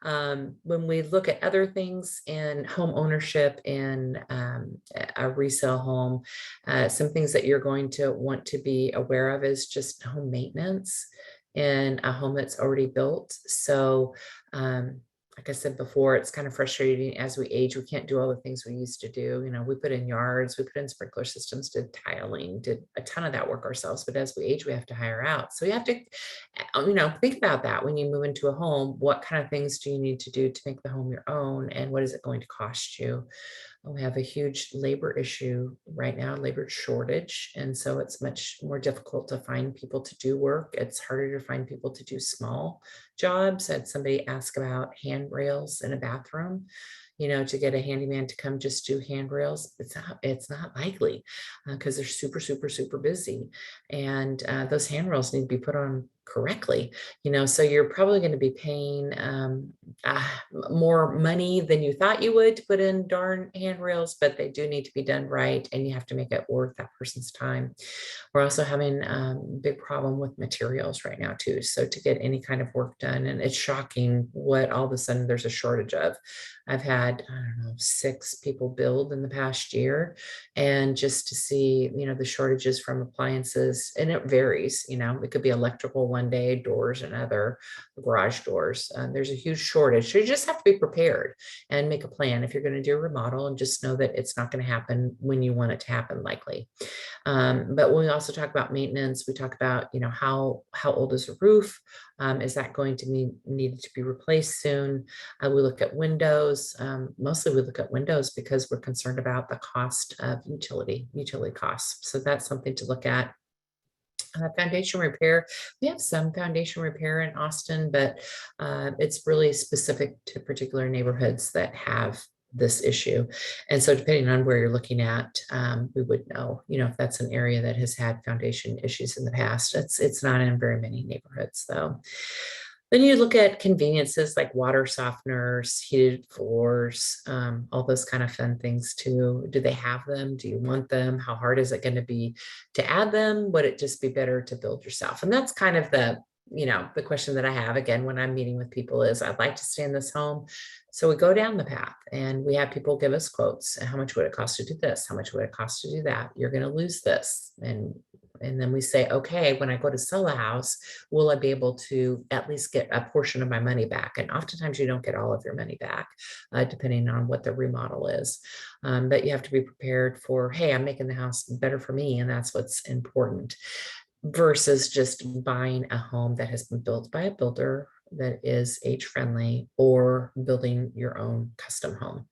When we look at other things in home ownership in a resale home, some things that you're going to want to be aware of is just home maintenance in a home that's already built. So like I said before, it's kind of frustrating as we age. We can't do all the things we used to do. We put in yards, we put in sprinkler systems, did tiling, did a ton of that work ourselves. But as we age, we have to hire out. So you have to, think about that when you move into a home. What kind of things do you need to do to make the home your own? And what is it going to cost you? We have a huge labor issue right now, labor shortage. And so it's much more difficult to find people to do work. It's harder to find people to do small jobs. I had somebody ask about handrails in a bathroom, to get a handyman to come just do handrails. It's not likely because they're super, super, super busy. And those handrails need to be put on correctly, so you're probably going to be paying more money than you thought you would to put in darn handrails, but they do need to be done right, and you have to make it worth that person's time. We're also having a big problem with materials right now too. So to get any kind of work done, and it's shocking what all of a sudden there's a shortage of. I've had, 6 people build in the past year, and just to see, the shortages from appliances, and it varies, it could be electrical one day, doors another, garage doors. There's a huge shortage. So you just have to be prepared and make a plan if you're going to do a remodel, and just know that it's not going to happen when you want it to happen, likely. But when we also talk about maintenance, we talk about, how old is the roof? Is that going to be needed to be replaced soon? We look at windows. Mostly we look at windows because we're concerned about the cost of utility costs. So that's something to look at. Foundation repair. We have some foundation repair in Austin, but it's really specific to particular neighborhoods that have this issue. And so depending on where you're looking at, we would know, if that's an area that has had foundation issues in the past. It's not in very many neighborhoods though. Then you look at conveniences like water softeners, heated floors, all those kind of fun things too. Do they have them? Do you want them? How hard is it going to be to add them? Would it just be better to build yourself? And that's kind of the question that I have again when I'm meeting with people is, I'd like to stay in this home. So we go down the path and we have people give us quotes. How much would it cost to do this? How much would it cost to do that? You're going to lose this. And then we say, okay, when I go to sell a house, will I be able to at least get a portion of my money back? And oftentimes you don't get all of your money back, depending on what the remodel is. But you have to be prepared for, hey, I'm making the house better for me. And that's what's important, versus just buying a home that has been built by a builder that is age friendly, or building your own custom home.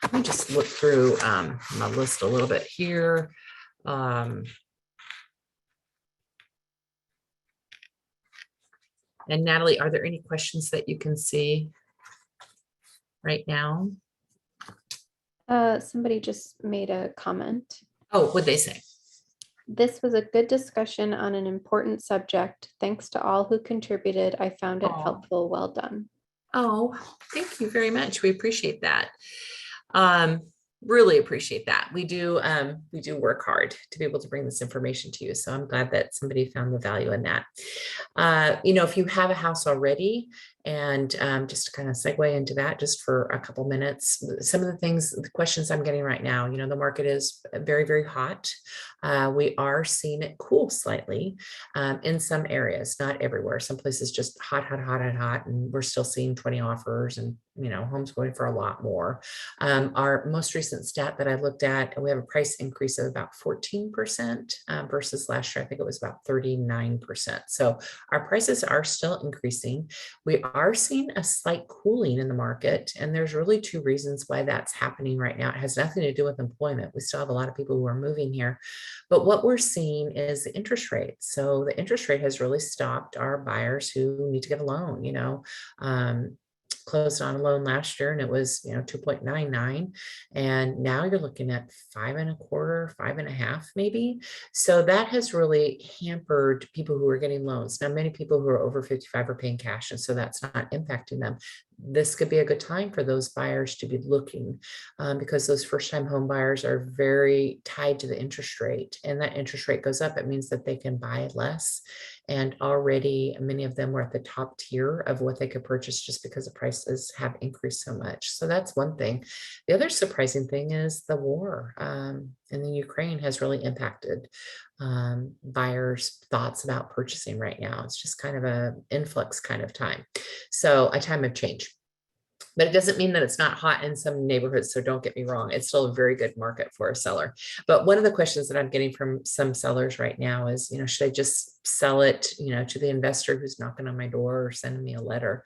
Let me just look through my list a little bit here. And Natalie, are there any questions that you can see right now? Somebody just made a comment. Oh, what'd they say? This was a good discussion on an important subject. Thanks to all who contributed. I found it helpful. Well done. Oh, thank you very much. We appreciate that. really appreciate that. We do work hard to be able to bring this information to you. So I'm glad that somebody found the value in that. If you have a house already, and just to kind of segue into that just for a couple minutes, some of the questions I'm getting right now, the market is very, very hot. We are seeing it cool slightly in some areas, not everywhere. Some places just hot, hot, hot, hot, hot, and we're still seeing 20 offers and homes going for a lot more. Our most recent stat that I looked at, we have a price increase of about 14% versus last year. I think it was about 39%. So our prices are still increasing. We are seeing a slight cooling in the market, and there's really two reasons why that's happening right now. It has nothing to do with employment. We still have a lot of people who are moving here, but what we're seeing is the interest rate. So the interest rate has really stopped our buyers who need to get a loan. Closed on a loan last year and it was 2.99, and now you're looking at 5.25, 5.5 maybe. So that has really hampered people who are getting loans. Now many people who are over 55 are paying cash, and so that's not impacting them. This could be a good time for those buyers to be looking because those first-time home buyers are very tied to the interest rate, and that interest rate goes up. It means that they can buy less, and already many of them were at the top tier of what they could purchase just because the prices have increased so much. So that's one thing. The other surprising thing is the war in the Ukraine has really impacted buyers' thoughts about purchasing right now. It's just kind of an influx kind of time. So a time of change. But it doesn't mean that it's not hot in some neighborhoods. So don't get me wrong. It's still a very good market for a seller. But one of the questions that I'm getting from some sellers right now is, should I just sell it, to the investor who's knocking on my door or sending me a letter?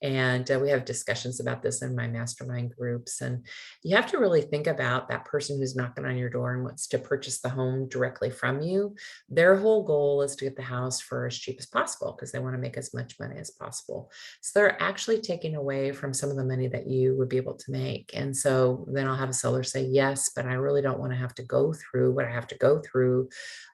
And we have discussions about this in my mastermind groups. And you have to really think about that person who's knocking on your door and wants to purchase the home directly from you. Their whole goal is to get the house for as cheap as possible because they want to make as much money as possible. So they're actually taking away from some of the money that you would be able to make. And so then I'll have a seller say, yes, but I really don't want to have to go through what I have to go through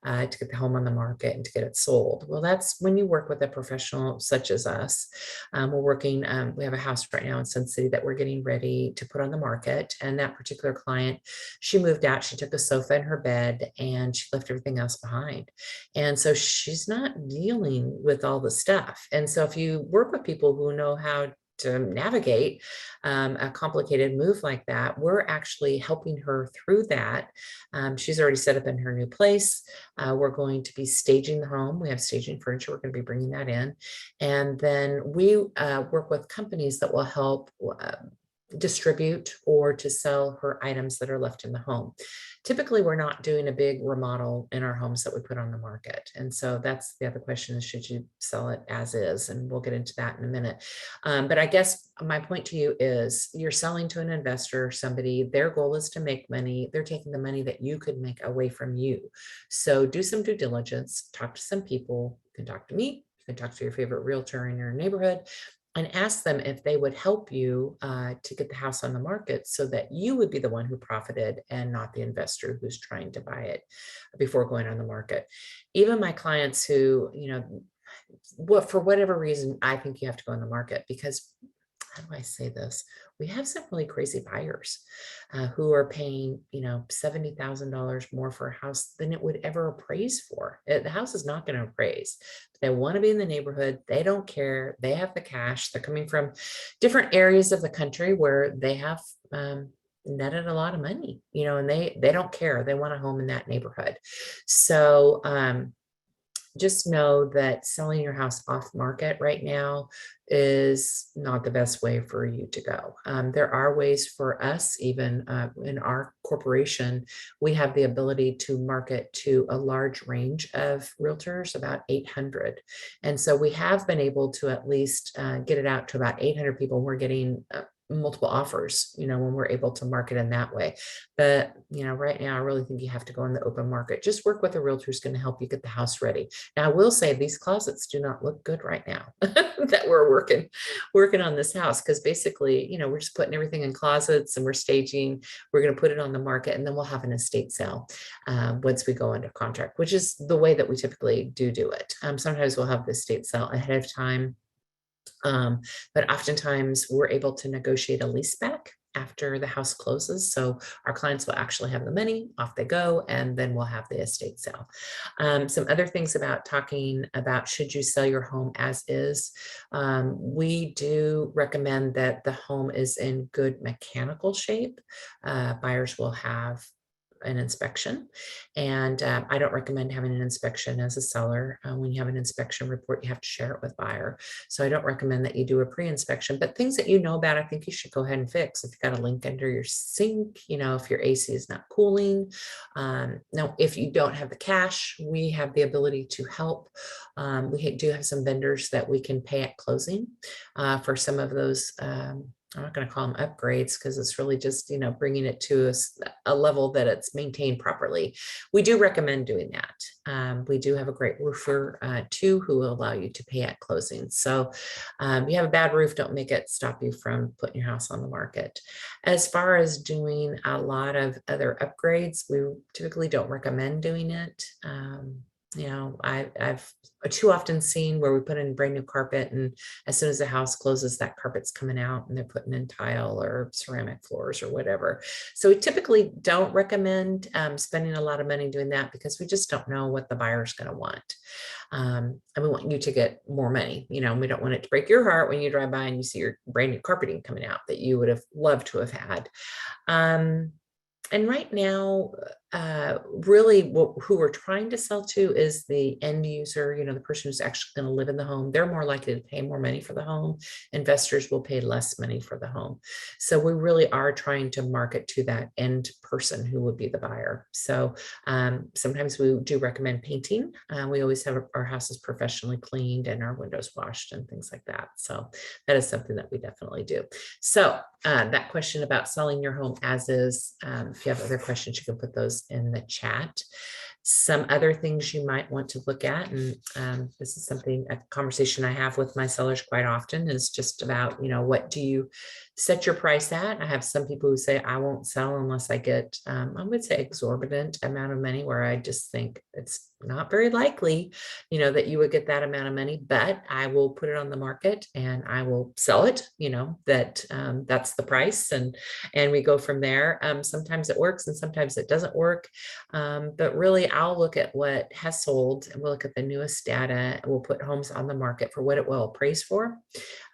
to get the home on the market and to get it sold. Well, that's when you work with a professional such as us. We're working, we have a house right now in Sun City that we're getting ready to put on the market. And that particular client, she moved out, she took a sofa and her bed and she left everything else behind. And so she's not dealing with all the stuff. And so if you work with people who know how to navigate a complicated move like that, we're actually helping her through that. She's already set up in her new place. We're going to be staging the home. We have staging furniture. We're going to be bringing that in. And then we work with companies that will help distribute or to sell her items that are left in the home. Typically, we're not doing a big remodel in our homes that we put on the market. And so that's the other question is, should you sell it as is? And we'll get into that in a minute. But I guess my point to you is you're selling to an investor, somebody, their goal is to make money. They're taking the money that you could make away from you. So do some due diligence, talk to some people. You can talk to me, you can talk to your favorite realtor in your neighborhood, and ask them if they would help you to get the house on the market so that you would be the one who profited and not the investor who's trying to buy it before going on the market. Even my clients who, for whatever reason, I think you have to go on the market because, how do I say this? We have some really crazy buyers who are paying, $70,000 more for a house than it would ever appraise for. The house is not going to appraise. They want to be in the neighborhood. They don't care. They have the cash. They're coming from different areas of the country where they have netted a lot of money, and they don't care. They want a home in that neighborhood. So just know that selling your house off market right now is not the best way for you to go. There are ways for us, even in our corporation, we have the ability to market to a large range of realtors, about 800. And so we have been able to at least get it out to about 800 people. We're getting multiple offers, when we're able to market in that way. But, right now, I really think you have to go in the open market. Just work with a realtor who's going to help you get the house ready. Now, I will say these closets do not look good right now that we're working on this house, because basically, we're just putting everything in closets and we're staging. We're going to put it on the market and then we'll have an estate sale once we go into contract, which is the way that we typically do it. Sometimes we'll have the estate sale ahead of time. But oftentimes we're able to negotiate a lease back after the house closes. So our clients will actually have the money, off they go, and then we'll have the estate sale. Some other things about talking about should you sell your home as is. We do recommend that the home is in good mechanical shape. Buyers will have an inspection. And I don't recommend having an inspection as a seller. When you have an inspection report, you have to share it with buyer. So I don't recommend that you do a pre-inspection, but things that you know about, I think you should go ahead and fix. If you've got a leak under your sink, if your AC is not cooling. Now, if you don't have the cash, we have the ability to help. We do have some vendors that we can pay at closing for some of those. I'm not going to call them upgrades because it's really just, bringing it to a level that it's maintained properly. We do recommend doing that. We do have a great roofer too, who will allow you to pay at closing. So you have a bad roof, don't make it stop you from putting your house on the market. As far as doing a lot of other upgrades, we typically don't recommend doing it. I've too often seen where we put in brand new carpet, and as soon as the house closes, that carpet's coming out and they're putting in tile or ceramic floors or whatever. So we typically don't recommend spending a lot of money doing that because we just don't know what the buyer's going to want. And we want you to get more money. We don't want it to break your heart when you drive by and you see your brand new carpeting coming out that you would have loved to have had. And right now, really who we're trying to sell to is the end user, the person who's actually going to live in the home. They're more likely to pay more money for the home. Investors will pay less money for the home. So we really are trying to market to that end person who would be the buyer. So sometimes we do recommend painting. We always have our houses professionally cleaned and our windows washed and things like that. So that is something that we definitely do. So that question about selling your home as is, if you have other questions, you can put those in the chat. Some other things you might want to look at, and this is a conversation I have with my sellers quite often, is just about, what do you set your price at? I have some people who say, I won't sell unless I get, I would say, exorbitant amount of money, where I just think it's not very likely, that you would get that amount of money, but I will put it on the market and I will sell it, that's the price. And we go from there. Sometimes it works and sometimes it doesn't work. But really, I'll look at what has sold, and we'll look at the newest data, and we'll put homes on the market for what it will appraise for.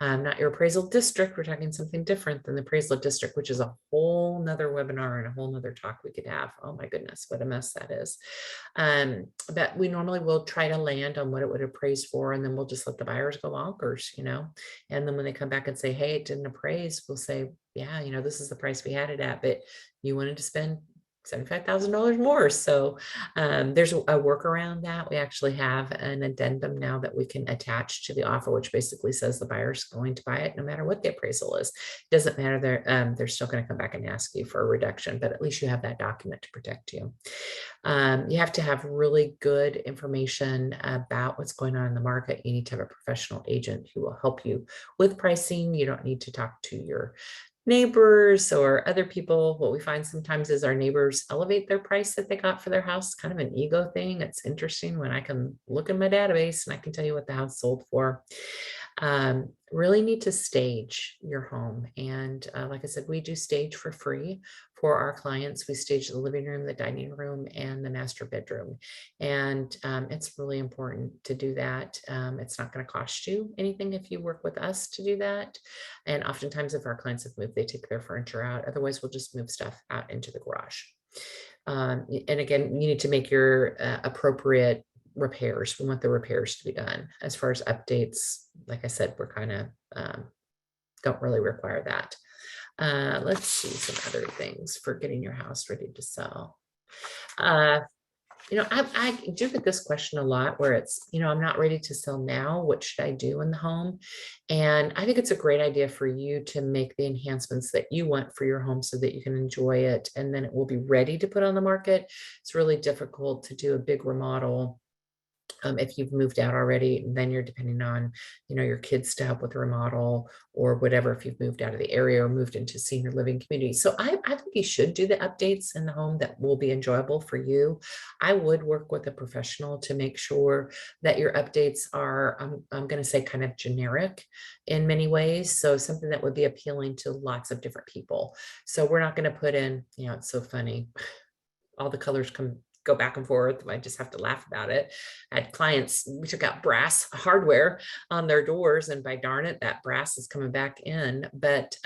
Not your appraisal district. We're talking something different than the appraisal district, which is a whole nother webinar and a whole nother talk we could have. Oh my goodness, what a mess that is. But we normally will try to land on what it would appraise for, and then we'll just let the buyers go bonkers, and then when they come back and say, hey, it didn't appraise, we'll say, yeah, this is the price we had it at, but you wanted to spend $75,000 more. So there's a workaround that we actually have an addendum now that we can attach to the offer, which basically says the buyer's going to buy it no matter what the appraisal is. It doesn't matter, they're still going to come back and ask you for a reduction, but at least you have that document to protect you. You have to have really good information about what's going on in the market. You need to have a professional agent who will help you with pricing. You don't need to talk to your neighbors or other people. What we find sometimes is our neighbors elevate their price that they got for their house, kind of an ego thing. It's interesting when I can look in my database and I can tell you what the house sold for. Really need to stage your home. And like I said, we do stage for free for our clients. We stage the living room, the dining room, and the master bedroom. And it's really important to do that. It's not going to cost you anything if you work with us to do that. And oftentimes if our clients have moved, they take their furniture out. Otherwise, we'll just move stuff out into the garage. And again, you need to make your appropriate repairs. We want the repairs to be done. As far as updates, like I said, we're kind of don't really require that. Let's see some other things for getting your house ready to sell. I do get this question a lot where it's, I'm not ready to sell now. What should I do in the home? And I think it's a great idea for you to make the enhancements that you want for your home so that you can enjoy it. And then it will be ready to put on the market. It's really difficult to do a big remodel If you've moved out already, then you're depending on, your kids to help with the remodel or whatever, if you've moved out of the area or moved into senior living community. So I think you should do the updates in the home that will be enjoyable for you. I would work with a professional to make sure that your updates are, I'm going to say, kind of generic in many ways. So something that would be appealing to lots of different people. So we're not going to put in, it's so funny. All the colors go back and forth. I just have to laugh about it. I had clients, we took out brass hardware on their doors, and by darn it, that brass is coming back in. But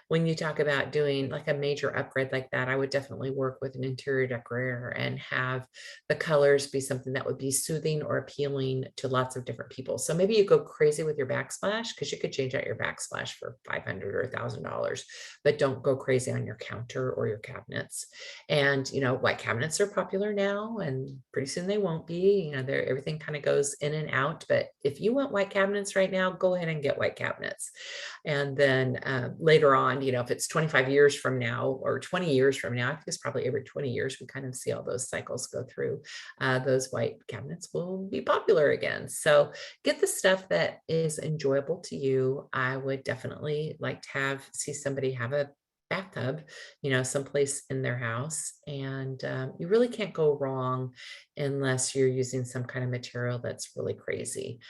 when you talk about doing like a major upgrade like that, I would definitely work with an interior decorator and have the colors be something that would be soothing or appealing to lots of different people. So maybe you go crazy with your backsplash, because you could change out your backsplash for $500 or $1,000, but don't go crazy on your counter or your cabinets. And white cabinets are popular now, and pretty soon they won't be. Everything kind of goes in and out. But if you want white cabinets right now, go ahead and get white cabinets. And then later on, if it's 25 years from now or 20 years from now, I think it's probably every 20 years, we kind of see all those cycles go through. Those white cabinets will be popular again. So get the stuff that is enjoyable to you. I would definitely like to see somebody have a bathtub, someplace in their house. And you really can't go wrong unless you're using some kind of material that's really crazy.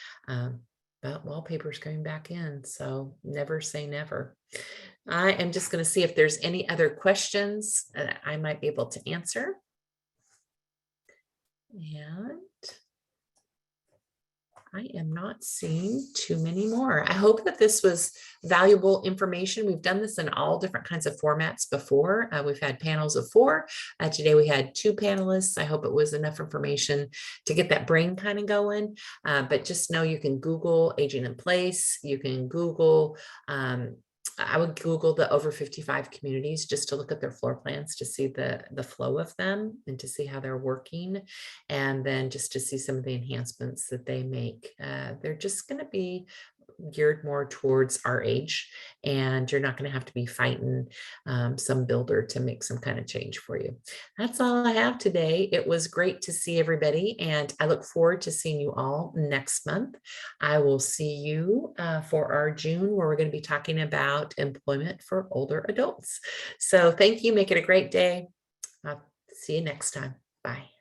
But wallpaper is coming back in, so never say never. I am just going to see if there's any other questions that I might be able to answer. And I am not seeing too many more. I hope that this was valuable information. We've done this in all different kinds of formats before. We've had panels of 4. Today we had 2 panelists. I hope it was enough information to get that brain kind of going. But just know you can Google aging in place. You can Google, I would Google the over 55 communities just to look at their floor plans, to see the flow of them and to see how they're working. And then just to see some of the enhancements that they make. They're just going to be geared more towards our age, and you're not going to have to be fighting some builder to make some kind of change for you. That's all I have today. It was great to see everybody, and I look forward to seeing you all next month. I will see you for our June, where we're going to be talking about employment for older adults. So thank you. Make it a great day. I'll see you next time. Bye.